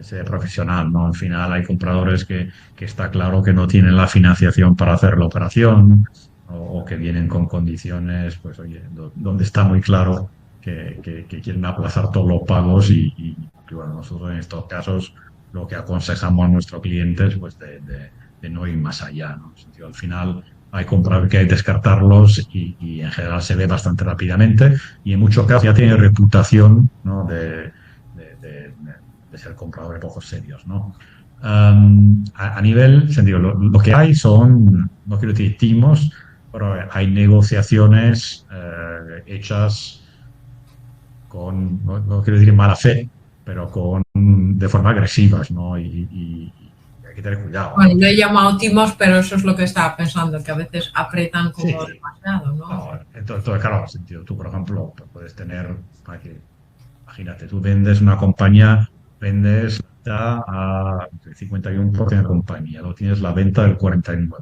ser profesional, ¿no? Al final hay compradores que está claro que no tienen la financiación para hacer la operación o que vienen con condiciones, pues oye, donde está muy claro que quieren aplazar todos los pagos y bueno, nosotros en estos casos lo que aconsejamos a nuestros clientes pues de no ir más allá, ¿no? En el sentido, al final hay compradores que hay que descartarlos y en general se ve bastante rápidamente y en muchos casos ya tiene reputación, ¿no? de ser compradores poco serios, ¿no? A nivel, sentido, lo que hay son, no quiero decir timos, pero hay negociaciones hechas con, no quiero decir mala fe, pero de forma agresivas, ¿no? Y hay que tener cuidado. Bueno, lo he llamado timos, pero eso es lo que estaba pensando, que a veces apretan como Sí. demasiado, ¿no? No, entonces, claro, sentido, tú, por ejemplo, puedes tener, imagínate, tú vendes una compañía, vendes a 51% de compañía, lo tienes la venta del 49%.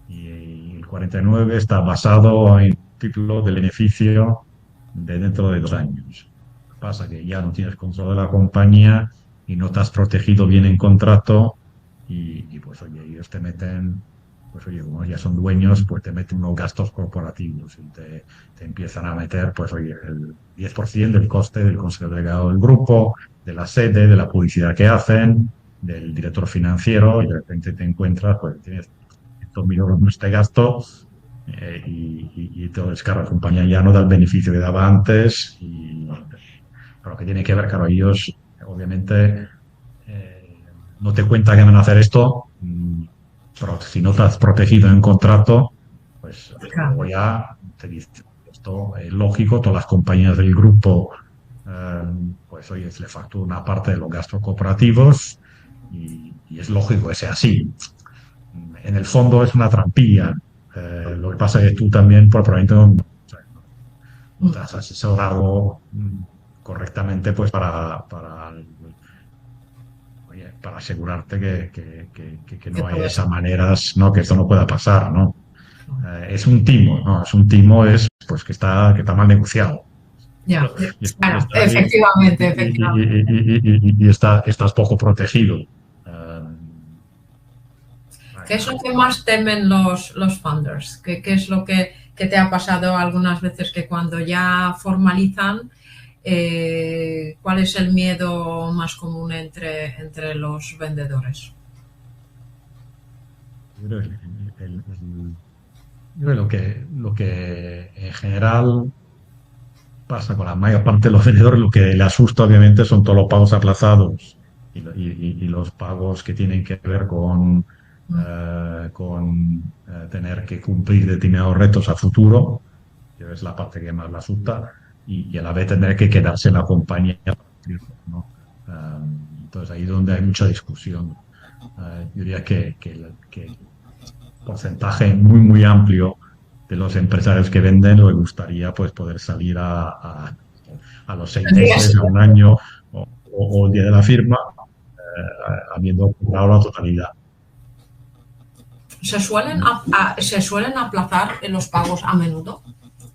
Y el 49 está basado en título del beneficio de dentro de 2 años. Lo que pasa que ya no tienes control de la compañía y no te has protegido bien en contrato y pues oye, ellos te meten, pues oye, como ya son dueños, pues te meten unos gastos corporativos y te empiezan a meter, pues oye, el 10% del coste del consejo delegado del grupo, de la sede, de la publicidad que hacen, del director financiero y de repente te encuentras, pues tienes 100.000 euros en este gasto y todo es claro, la compañía ya no da el beneficio que daba antes pero que tiene que ver, claro, ellos obviamente no te cuentan que van a hacer esto, pero si no te has protegido en contrato, pues luego ya te dice esto es lógico, todas las compañías del grupo pues oye, le facturan una parte de los gastos corporativos y es lógico que sea así. En el fondo es una trampilla. Lo que pasa es que tú también probablemente no te has asesorado correctamente pues para asegurarte que no hay esas maneras, ¿no? Que esto no pueda pasar, ¿no? Es un timo, ¿no? Es un timo pues que está mal negociado. Ya, claro, efectivamente. Y estás poco protegido. ¿Qué es lo que más temen los funders? ¿Qué es lo que te ha pasado algunas veces que cuando ya formalizan, cuál es el miedo más común entre los vendedores? Yo creo que lo que en general pasa con la mayor parte de los vendedores, lo que le asusta obviamente son todos los pagos aplazados y los pagos que tienen que ver con tener que cumplir determinados retos a futuro, que es la parte que más le asusta, y a la vez tener que quedarse en la compañía para cumplirlo, ¿no? Entonces ahí es donde hay mucha discusión. Yo diría que el porcentaje muy, muy amplio de los empresarios que venden les gustaría pues poder salir a los 6 meses, a un año o el día de la firma, habiendo cobrado la totalidad. ¿Se suelen aplazar en los pagos a menudo?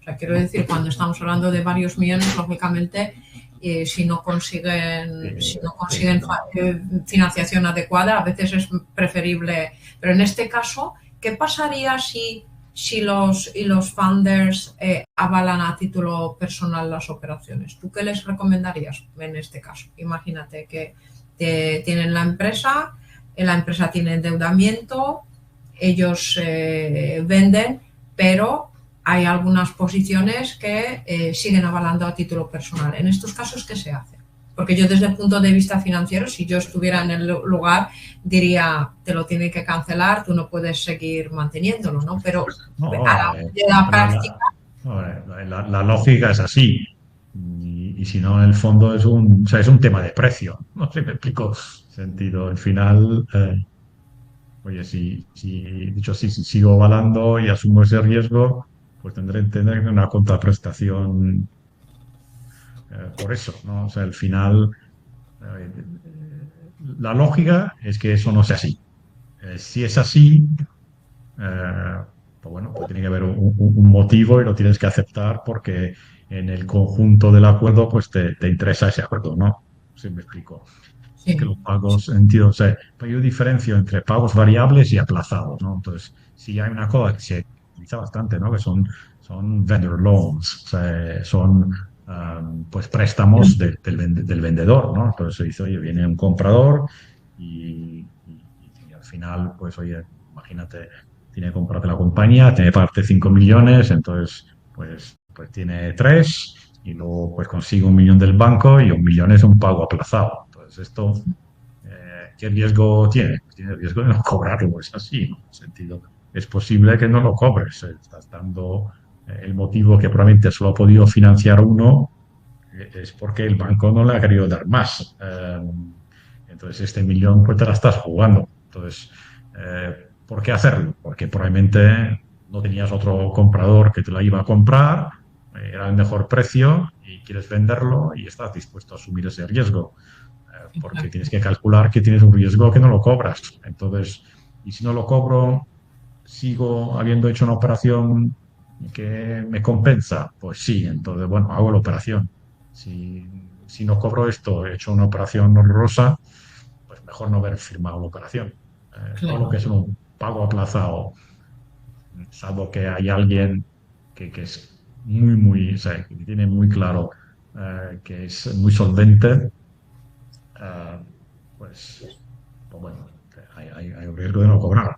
O sea, quiero decir, cuando estamos hablando de varios millones, lógicamente, si no consiguen financiación adecuada, a veces es preferible. Pero en este caso, ¿qué pasaría si los founders avalan a título personal las operaciones? ¿Tú qué les recomendarías en este caso? Imagínate que tienen la empresa tiene endeudamiento, ellos venden, pero hay algunas posiciones que siguen avalando a título personal. En estos casos, ¿qué se hace? Porque yo desde el punto de vista financiero, si yo estuviera en el lugar, diría, te lo tiene que cancelar, tú no puedes seguir manteniéndolo, ¿no? Pero la práctica... La lógica es así. Y si no, en el fondo es un tema de precio. No sé si me explico. Sentido, al final, oye, si sigo avalando y asumo ese riesgo, pues tendré una contraprestación por eso, ¿no? O sea, al final, eh, la lógica es que eso no sea así. Si es así, pues bueno, pues tiene que haber un motivo y lo tienes que aceptar porque en el conjunto del acuerdo, pues te interesa ese acuerdo, ¿no? Si me explico. Sí. Que los pagos, entiendo, o sea, yo diferencio entre pagos variables y aplazados, ¿no? Entonces, si hay una cosa que se utiliza bastante, ¿no? Que son vendor loans, o sea, son pues préstamos del vendedor, ¿no? Entonces se dice, oye, viene un comprador y al final, pues, oye, imagínate, tiene que comprarte la compañía, tiene que pagarte 5 millones, entonces, pues tiene 3 y luego pues consigue 1 millón del banco y 1 millón es un pago aplazado. Entonces, esto, ¿qué riesgo tiene? Tiene el riesgo de no cobrarlo, es así, ¿no? En el sentido, es posible que no lo cobres, estás dando el motivo que probablemente solo ha podido financiar uno, es porque el banco no le ha querido dar más. Entonces, este 1 millón pues te la estás jugando. Entonces, ¿por qué hacerlo? Porque probablemente no tenías otro comprador que te la iba a comprar, era el mejor precio y quieres venderlo y estás dispuesto a asumir ese riesgo, porque tienes que calcular que tienes un riesgo que no lo cobras. Entonces, y si no lo cobro, sigo habiendo hecho una operación que me compensa, pues sí, entonces, bueno, hago la operación. Si no cobro esto, he hecho una operación horrorosa, pues mejor no haber firmado la operación. Todo lo que es un pago aplazado, salvo que hay alguien que es muy, o sea, que tiene muy claro que es muy solvente, pues bueno, hay un riesgo de no cobrar.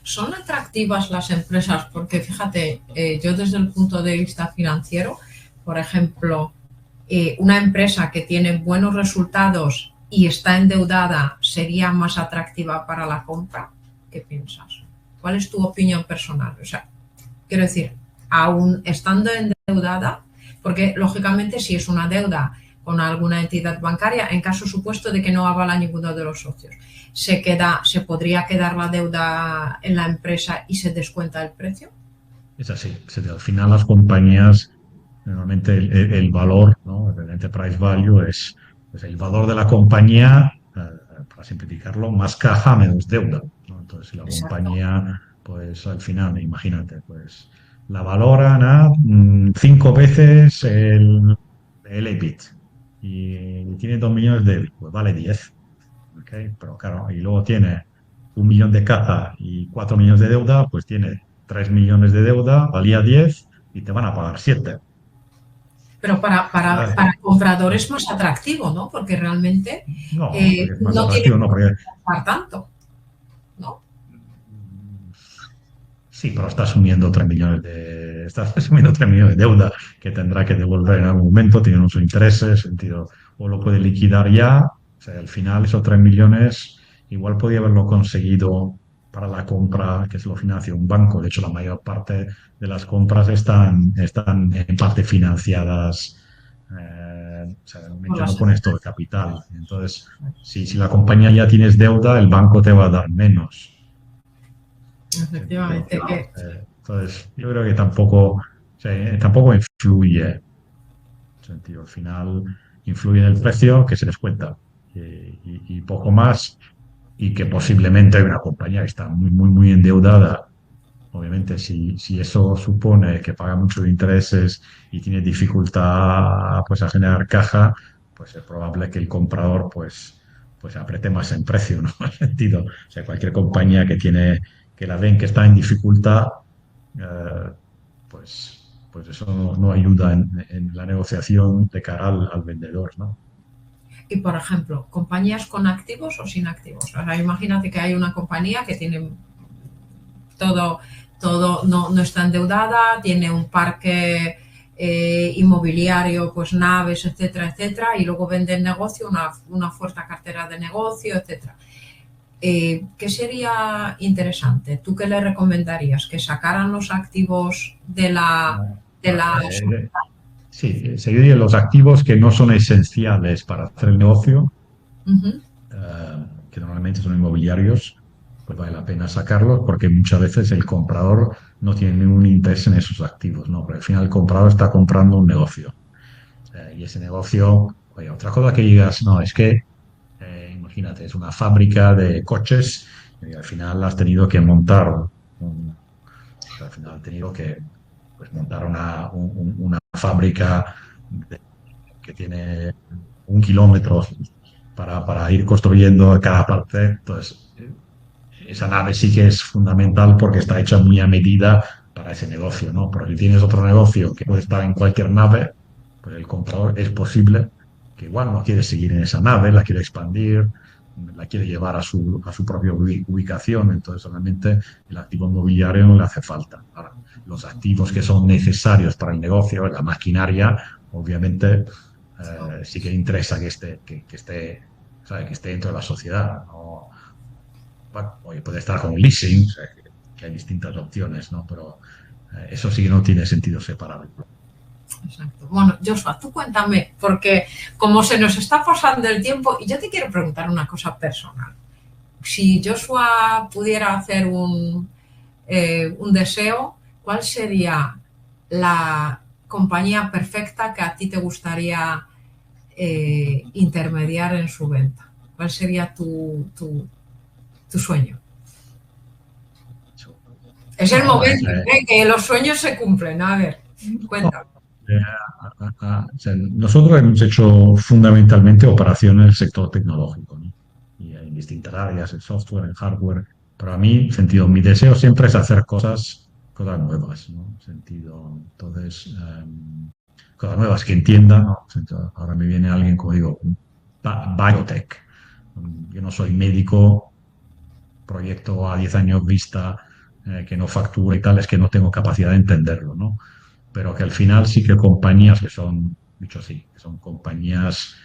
¿Son atractivas las empresas? Porque fíjate, yo desde el punto de vista financiero, por ejemplo, una empresa que tiene buenos resultados y está endeudada sería más atractiva para la compra. ¿Qué piensas? ¿Cuál es tu opinión personal? O sea, quiero decir, aún estando endeudada, porque lógicamente si es una deuda con alguna entidad bancaria, en caso supuesto de que no avala ninguno de los socios, se podría quedar la deuda en la empresa y se descuenta el precio. Es así. Al final las compañías, normalmente el valor, ¿no? El enterprise value es el valor de la compañía, para simplificarlo, más caja menos deuda, ¿no? Entonces, si la compañía, pues al final, imagínate, pues la valoran a 5 veces el EBIT y tiene 2 millones de EBIT, pues vale 10. ¿Okay? Pero claro, y luego tiene 1 millón de caja y 4 millones de deuda, pues tiene 3 millones de deuda, valía 10 y te van a pagar 7. Pero para el comprador es más atractivo, ¿no? Porque realmente no es más atractivo, no, porque tanto, ¿no? Sí, pero estás asumiendo 3 millones de deuda que tendrá que devolver en algún momento, tiene unos intereses, sentido, o lo puede liquidar ya. O sea, al final esos 3 millones igual podía haberlo conseguido para la compra que se lo financia un banco. De hecho, la mayor parte de las compras están en parte financiadas. O sea, ya no pones todo el capital. Entonces, si la compañía ya tienes deuda, el banco te va a dar menos. Efectivamente. Entonces, yo creo que tampoco influye. Sentido, al final influye en el precio que se les cuenta y poco más, y que posiblemente hay una compañía que está muy endeudada obviamente, si eso supone que paga muchos intereses y tiene dificultad pues, a generar caja, pues es probable que el comprador pues apriete más en precio, ¿no? En el sentido, o sea, cualquier compañía que la ven que está en dificultad, eh, pues eso no ayuda en la negociación de cara al vendedor, ¿no? Y, por ejemplo, compañías con activos o sin activos. O sea, imagínate que hay una compañía que tiene todo, no está endeudada, tiene un parque inmobiliario, pues naves, etcétera, etcétera, y luego vende el negocio, una fuerte cartera de negocio, etcétera. ¿Qué sería interesante? ¿Tú qué le recomendarías? ¿Que sacaran los activos de la... De Bueno, la sí, seguiría los activos que no son esenciales para hacer el negocio, uh-huh. que normalmente son inmobiliarios, pues vale la pena sacarlos porque muchas veces el comprador no tiene ningún interés en esos activos, ¿no? Porque al final el comprador está comprando un negocio. Y ese negocio, oye, otra cosa que digas, no, es que, imagínate, es una fábrica de coches y al final has tenido que montar, al final has tenido que pues, montar una fábrica que tiene 1 kilómetro para ir construyendo cada parte. Entonces, esa nave sí que es fundamental porque está hecha muy a medida para ese negocio, ¿no? Pero si tienes otro negocio que puede estar en cualquier nave, pues el comprador es posible que igual no quiere seguir en esa nave, la quiere expandir, la quiere llevar a su propia ubicación, entonces realmente el activo inmobiliario no le hace falta. Ahora, los activos que son necesarios para el negocio, la maquinaria, obviamente sí que interesa que esté, ¿sabe? Que esté dentro de la sociedad, ¿no? Bueno, oye, puede estar con leasing, o sea, que hay distintas opciones, ¿no? Pero eso sí que no tiene sentido separarlo. Exacto. Bueno, Joshua, tú cuéntame, porque como se nos está pasando el tiempo, y yo te quiero preguntar una cosa personal. Si Joshua pudiera hacer un deseo, ¿cuál sería la compañía perfecta que a ti te gustaría intermediar en su venta? ¿Cuál sería tu sueño? Es el No, momento, que los sueños se cumplen. A ver, no, cuéntame. o sea, nosotros hemos hecho fundamentalmente operaciones en el sector tecnológico, ¿no? Y en distintas áreas, en software, en hardware. Pero a mí, sentido, mi deseo siempre es hacer cosas nuevas, ¿no? Sentido, entonces, cosas nuevas que entiendan, ¿no? Sentido, ahora me viene alguien, como digo, biotech. Yo no soy médico, proyecto a 10 años vista, que no factura y tal, es que no tengo capacidad de entenderlo, ¿no? Pero que al final sí que compañías que son, dicho así, que son compañías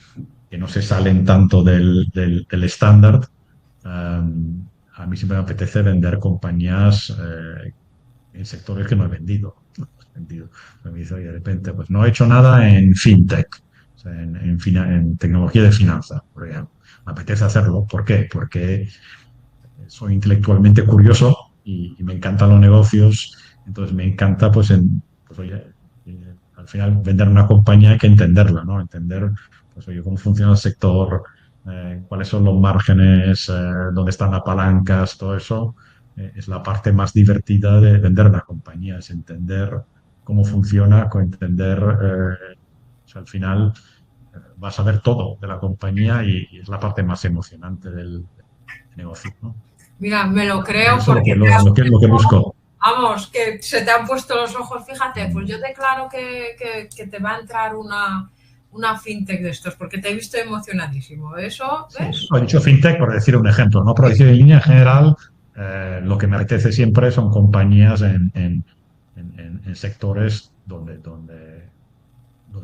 que no se salen tanto del estándar, a mí siempre me apetece vender compañías en sectores que no he vendido. Me dice, oye, de repente, pues no he hecho nada en fintech, o sea, en tecnología de finanzas, por ejemplo. Me apetece hacerlo. ¿Por qué? Porque soy intelectualmente curioso y me encantan los negocios, entonces me encanta, pues oye, al final vender una compañía hay que entenderla, ¿no? Entender, pues oye, cómo funciona el sector, cuáles son los márgenes, dónde están las palancas, todo eso, es la parte más divertida de vender una compañía, es entender cómo funciona, con entender, o sea, al final vas a ver todo de la compañía y es la parte más emocionante del negocio, ¿no? Mira, me lo Entonces, creo eso es porque lo que busco. vamos, que se te han puesto los ojos. Fíjate, pues yo declaro que te va a entrar una fintech de estos, porque te he visto emocionadísimo. ¿Eso Sí, ves? he dicho fintech por decir un ejemplo, ¿no? Pero decir en línea general, lo que me apetece siempre son compañías en sectores donde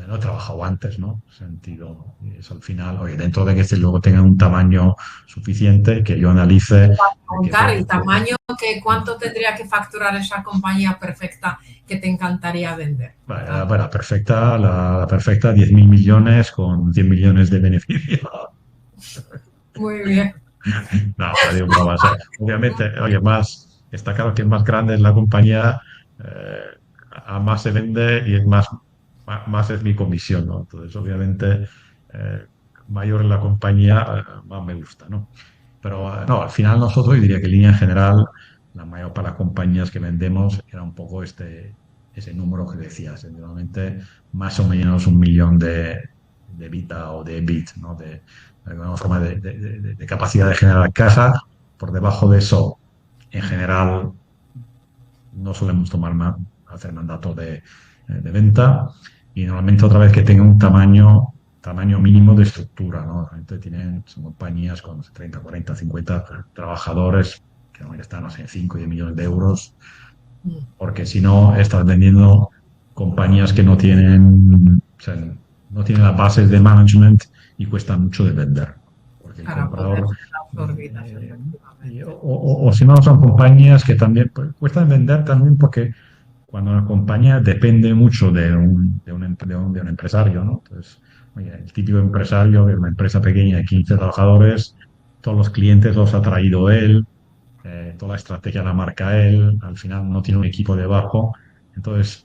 no he trabajado antes, ¿no? Sentido, y eso al final, oye, dentro de que luego tenga un tamaño suficiente, que yo analice que Contar el tamaño, cuánto tendría que facturar esa compañía perfecta que te encantaría vender. bueno, la perfecta 10.000 millones con 100 millones de beneficio. Muy bien. No, pero digo bromas. Obviamente, oye, está claro que más grande es la compañía, a más se vende y más es mi comisión, ¿no? Entonces, obviamente, eh, mayor es la compañía, más me gusta, ¿no? Pero no, al final nosotros, yo diría que en línea general, la mayor para las compañías que vendemos era un poco ese número que decías, normalmente más o menos 1 millón de EBITDA o de EBIT, ¿no? De alguna forma de capacidad de generar caja. Por debajo de eso, en general, no solemos hacer mandato de venta y normalmente otra vez que tenga un tamaño mínimo de estructura, ¿no? Normalmente son compañías con 30, 40, 50 trabajadores que normalmente están, no sé, en 5 o 10 millones de euros, porque si no estás vendiendo compañías que no tienen, o sea, no tienen las bases de management y cuestan mucho de vender, porque el Para poder comprador ser absorbidas, efectivamente. o si no, son compañías que también pues, cuestan vender también porque cuando una compañía depende mucho de un empresario, ¿no? Entonces, oye, el típico empresario de una empresa pequeña de 15 trabajadores, todos los clientes los ha traído él, toda la estrategia la marca él, al final no tiene un equipo debajo, entonces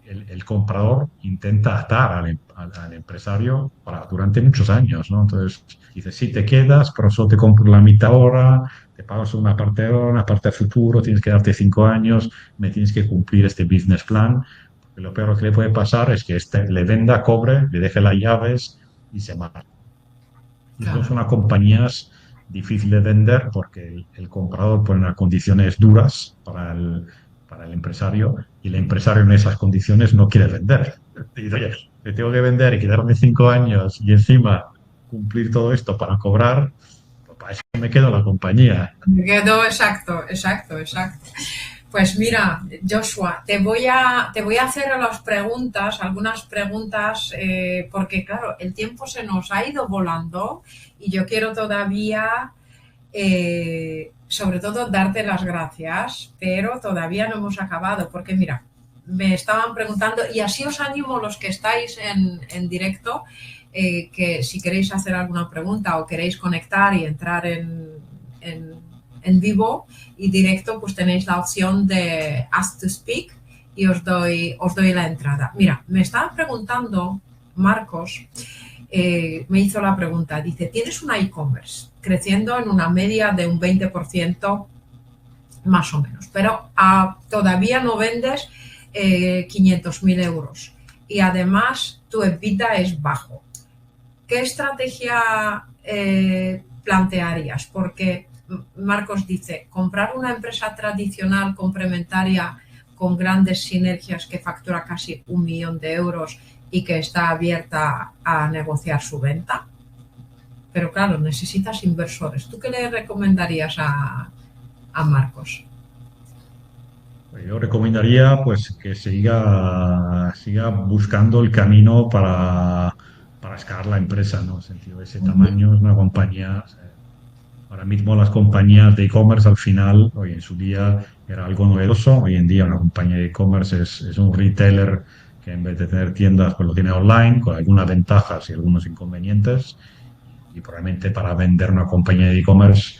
el comprador intenta atar al empresario durante muchos años, ¿no? Entonces dice, sí, te quedas, pero solo te compro la mitad ahora, te pago solo una parte ahora, una parte a futuro, tienes que darte 5 años, me tienes que cumplir este business plan, porque lo peor que le puede pasar es que le venda, cobre, le deje las llaves y se marcha. Y eso Claro, son las compañías difíciles de vender porque el comprador pone unas condiciones duras para el empresario y el empresario en esas condiciones no quiere vender. Y dice, oye, te tengo que vender y quedarme 5 años y encima cumplir todo esto para cobrar, pues para eso me quedo en la compañía. me quedo exacto, exacto, exacto. Pues mira, Joshua, te voy a hacer algunas preguntas, porque claro, el tiempo se nos ha ido volando y yo quiero todavía, sobre todo, darte las gracias, pero todavía no hemos acabado, porque mira, me estaban preguntando, y así os animo los que estáis en directo, que si queréis hacer alguna pregunta o queréis conectar y entrar en vivo y directo, pues tenéis la opción de Ask to Speak y os doy la entrada. Mira, me estaba preguntando Marcos, me hizo la pregunta, dice, tienes una e-commerce creciendo en una media de un 20% más o menos, pero todavía no vendes 500.000 euros y además tu EBITDA es bajo. ¿Qué estrategia plantearías? Porque Marcos dice, comprar una empresa tradicional complementaria con grandes sinergias que factura casi 1 millón de euros y que está abierta a negociar su venta. Pero claro, necesitas inversores. ¿Tú qué le recomendarías a Marcos? Yo recomendaría pues que siga buscando el camino para escalar la empresa, ¿no? En sentido, ese tamaño es una compañía. Ahora mismo las compañías de e-commerce al final, hoy en su día era algo novedoso, hoy en día una compañía de e-commerce es un retailer que en vez de tener tiendas pues lo tiene online con algunas ventajas y algunos inconvenientes y probablemente para vender una compañía de e-commerce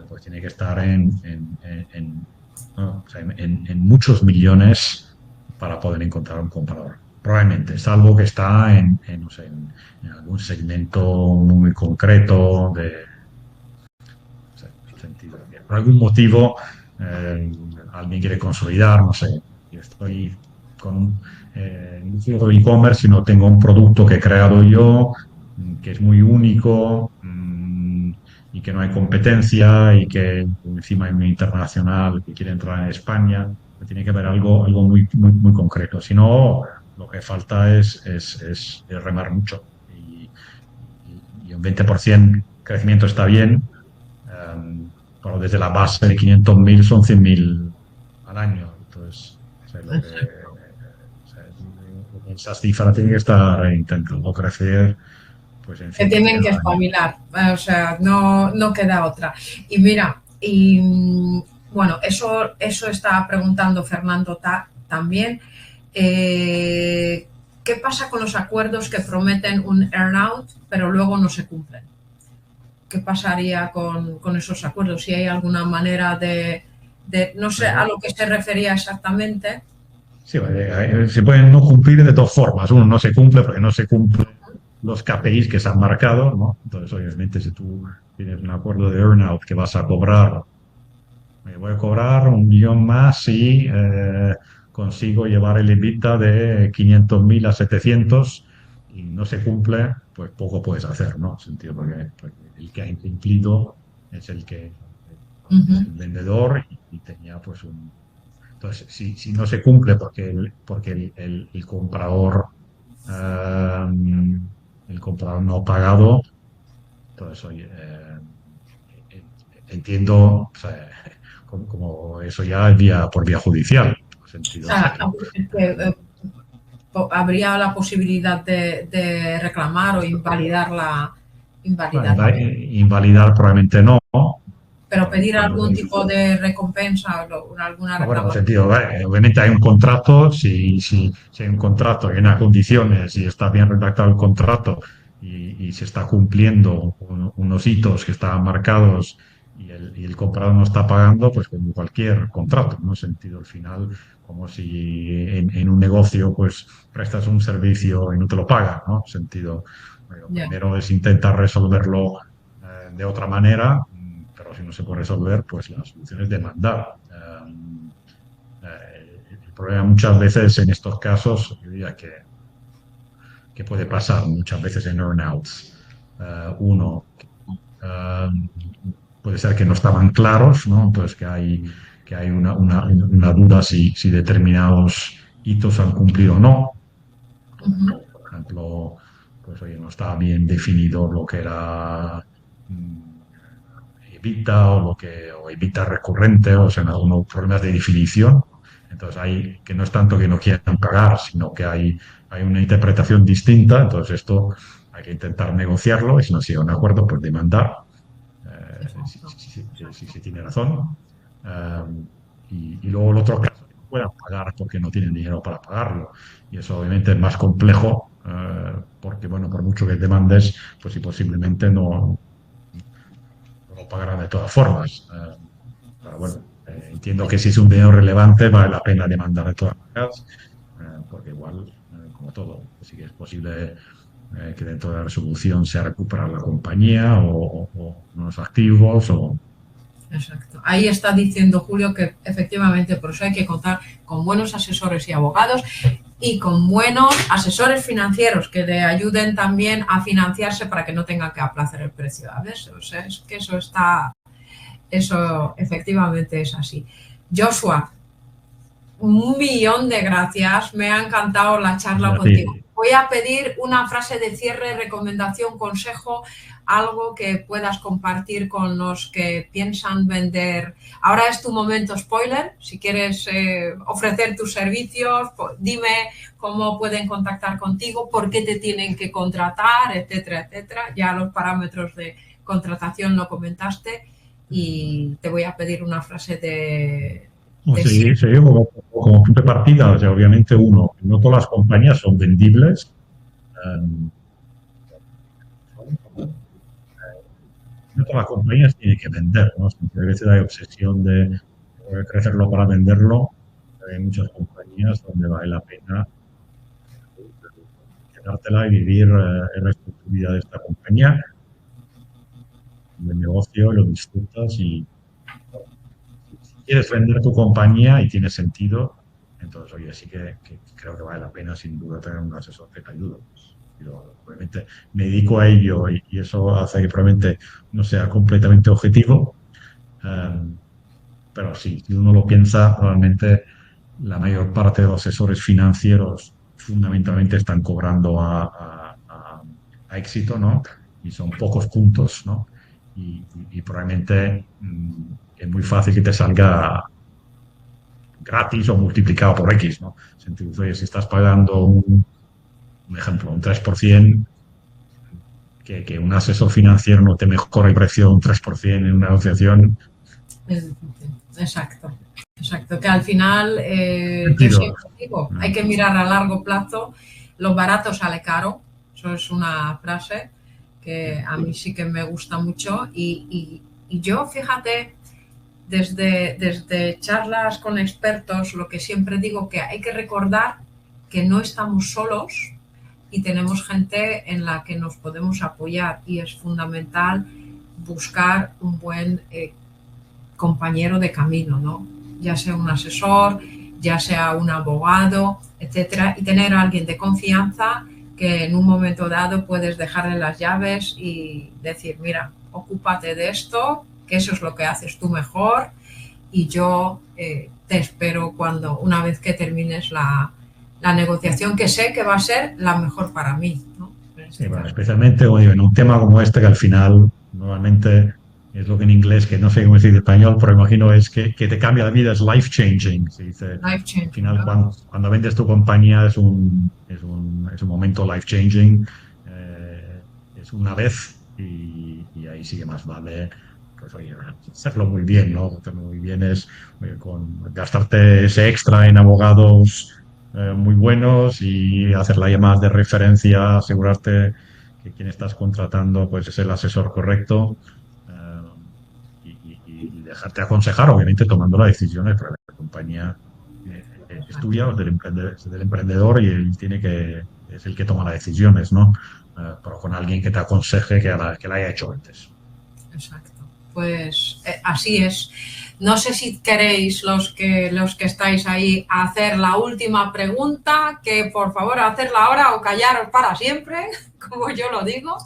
pues tiene que estar ¿no? O sea, en muchos millones para poder encontrar un comprador. Probablemente, salvo que está no sé, en algún segmento muy concreto sentido. Por algún motivo, alguien quiere consolidar, no sé, yo estoy con un e-commerce y no tengo un producto que he creado yo, que es muy único y que no hay competencia y que encima hay un internacional que quiere entrar en España, tiene que haber algo muy, muy, muy concreto. Si no, lo que falta es remar mucho. Y un 20% crecimiento está bien, pero desde la base de 500.000 son 100.000 al año. Entonces, o sea, esas cifras tienen que estar intentando crecer pues en Que 5 tienen que al año. espabilar, o sea, no queda otra. Y mira, bueno, eso está preguntando Fernando también. ¿Qué pasa con los acuerdos que prometen un earnout pero luego no se cumplen? ¿Qué pasaría con esos acuerdos? Si hay alguna manera no sé a lo que se refería exactamente. Sí, se pueden no cumplir de dos formas. Uno no se cumple porque no se cumplen los KPIs que se han marcado, ¿no? Entonces, obviamente, si tú tienes un acuerdo de earnout que vas a cobrar Me voy a cobrar 1 millón más si consigo llevar el EBITDA de 500.000 a 700 y no se cumple, pues poco puedes hacer, ¿no? Sentido porque el que ha incumplido es el que es Ujú. el vendedor y tenía pues un... Entonces, si no se cumple porque el comprador eh, el comprador no ha pagado, entonces, oye, eh, entiendo, o sea, como eso ya es por vía judicial, en el O sentido sea, de... habría la posibilidad de reclamar o Bueno, invalidar la venta. invalidar probablemente no, Pero porque pedir cuando... algún tipo de recompensa o alguna No, bueno, en el reclamación. sentido, obviamente hay un contrato, si hay un contrato, hay unas condiciones y está bien redactado el contrato y se está cumpliendo unos hitos que estaban marcados y el comprador no está pagando, pues como cualquier contrato, ¿no? En sentido, al final, como si en un negocio pues prestas un servicio y no te lo pagan, ¿no? En sentido, lo Ya. primero es intentar resolverlo de otra manera, pero si no se puede resolver, pues la solución es demandar. El problema muchas veces en estos casos, yo diría que puede pasar muchas veces en earnouts. Uno, eh, puede ser que no estaban claros, ¿no? Entonces que hay una duda si determinados hitos han cumplido o no. Ujú. Por ejemplo, pues oye, no estaba bien definido lo que era mm, evita o evita recurrente, o sea, algunos problemas de definición. Entonces hay que no es tanto que no quieran pagar, sino que hay una interpretación distinta. Entonces esto hay que intentar negociarlo y si no se llega a un acuerdo, pues demandar Exacto, si exacto. se tiene razón. Eh, y luego el otro caso, que no puedan pagar porque no tienen dinero para pagarlo. Y eso obviamente es más complejo porque, bueno, por mucho que demandes, pues si posiblemente no lo pagarán de todas formas. Pero bueno, entiendo que si es un dinero relevante vale la pena demandar de todas maneras, porque igual, como todo, sí que es posible que dentro de la resolución sea recuperar la compañía o unos activos o... Exacto. Ahí está diciendo Julio que efectivamente por eso hay que contar con buenos asesores y abogados y con buenos asesores financieros que le ayuden también a financiarse para que no tenga que aplazar el precio. ¿Sabes? O sea, es que eso efectivamente es así. Joshua, 1 millón de gracias. Me ha encantado la charla contigo. Así, Voy a pedir una frase de cierre, recomendación, consejo, algo que puedas compartir con los que piensan vender. Ahora es tu momento spoiler. Si quieres ofrecer tus servicios, dime cómo pueden contactar contigo, por qué te tienen que contratar, etcétera, etcétera. Ya los parámetros de contratación lo comentaste y te voy a pedir una frase no, de sí, cierre. sí, como punto de partida, o sea, obviamente uno, no todas las compañías son vendibles, eh, no todas las compañías tienen que vender, ¿no? A veces hay obsesión de crecerlo para venderlo, hay muchas compañías donde vale la pena quedártela y vivir el resto de tu vida de esta compañía, del negocio, lo disfrutas y si quieres vender tu compañía y tiene sentido, entonces, oye, sí que creo que vale la pena sin duda tener un asesor que te ayude. Yo, obviamente, me dedico a ello y eso hace que probablemente no sea completamente objetivo, eh, pero sí, si uno lo piensa, realmente la mayor parte de los asesores financieros fundamentalmente están cobrando a éxito, ¿no? Y son pocos puntos, ¿no? Y probablemente es muy fácil que te salga gratis o multiplicado por X, ¿no? Entonces, oye, si estás pagando un ejemplo, un 3%, que un asesor financiero no te mejora el precio un 3% en una negociación, Exacto, exacto. Que al final, yo sentido. siempre digo, hay que mirar a largo plazo, lo barato sale caro, eso es una frase que a mí sí que me gusta mucho y yo, fíjate, desde charlas con expertos, lo que siempre digo que hay que recordar que no estamos solos y tenemos gente en la que nos podemos apoyar y es fundamental buscar un buen compañero de camino, ¿no? Ya sea un asesor, ya sea un abogado, etcétera, y tener a alguien de confianza que en un momento dado puedes dejarle las llaves y decir, mira, ocúpate de esto, que eso es lo que haces tú mejor, y yo te espero una vez que termines la negociación, que sé que va a ser la mejor para mí, ¿no? Sí, bueno, especialmente oye, en un tema como este, que al final normalmente es lo que en inglés, que no sé cómo decir en español, pero imagino es que te cambia la vida, es life changing. Se dice, Life al changing, final, ¿no? cuando vendes tu compañía es un momento life changing, es una vez y ahí sí que más vale, pues oye, hacerlo muy bien, ¿no? Hacerlo muy bien es gastarte ese extra en abogados muy buenos y hacer las llamadas de referencia, asegurarte que quien estás contratando pues es el asesor correcto, eh, y dejarte aconsejar, obviamente tomando las decisiones, porque la compañía es tuya, es del emprendedor y él es el que toma las decisiones, ¿no? Pero con alguien que te aconseje que la haya hecho antes. Exacto. Pues así es. No sé si queréis los que estáis ahí hacer la última pregunta, que por favor hacerla ahora o callaros para siempre, como yo lo digo.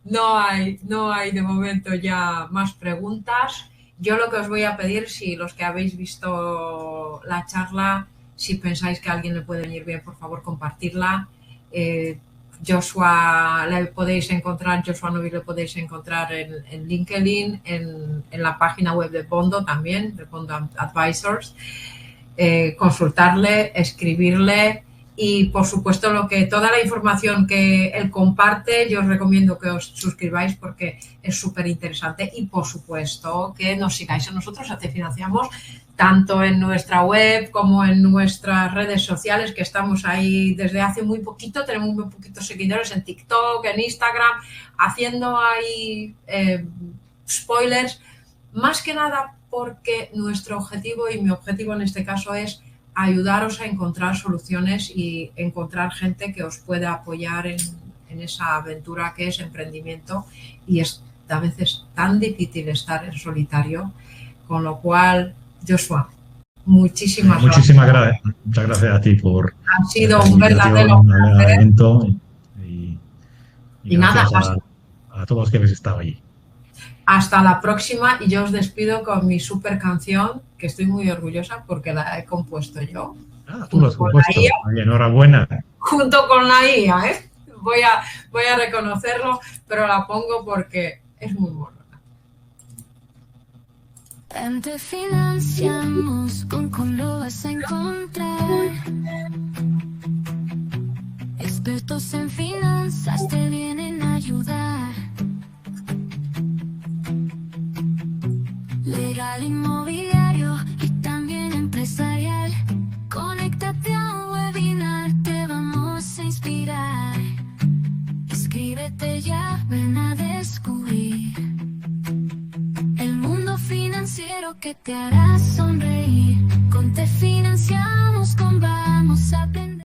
No hay de momento ya más preguntas. Yo lo que os voy a pedir, si los que habéis visto la charla, si pensáis que a alguien le puede venir bien, por favor compartirla. Joshua le podéis encontrar, Joshua Novi le podéis encontrar en LinkedIn, en la página web de Pondo también, de Pondo Advisors. Consultarle, escribirle y por supuesto toda la información que él comparte, yo os recomiendo que os suscribáis porque es súper interesante y por supuesto que nos sigáis a nosotros, te financiamos tanto en nuestra web como en nuestras redes sociales, que estamos ahí desde hace muy poquito, tenemos muy poquitos seguidores en TikTok, en Instagram, haciendo ahí spoilers, más que nada porque nuestro objetivo y mi objetivo en este caso es ayudaros a encontrar soluciones y encontrar gente que os pueda apoyar en esa aventura que es emprendimiento y a veces tan difícil estar en solitario, con lo cual, Joshua, muchísimas gracias. Muchas gracias a ti por ha sido esta un verdadero invitación al placer evento y y nada, gracias a todos los que habéis estado allí. hasta la próxima y yo os despido con mi super canción, que estoy muy orgullosa porque la he compuesto yo. Tú lo has compuesto. Enhorabuena. Junto con la IA, ¿eh? Voy a reconocerlo, pero la pongo porque es muy buena. Te financiamos, con lo vas a encontrar. Expertos en finanzas te vienen a ayudar. Legal inmobiliario y también empresarial. Conéctate a un webinar, te vamos a inspirar. Inscríbete ya, ven a descubrir el mundo financiero que te hará sonreír.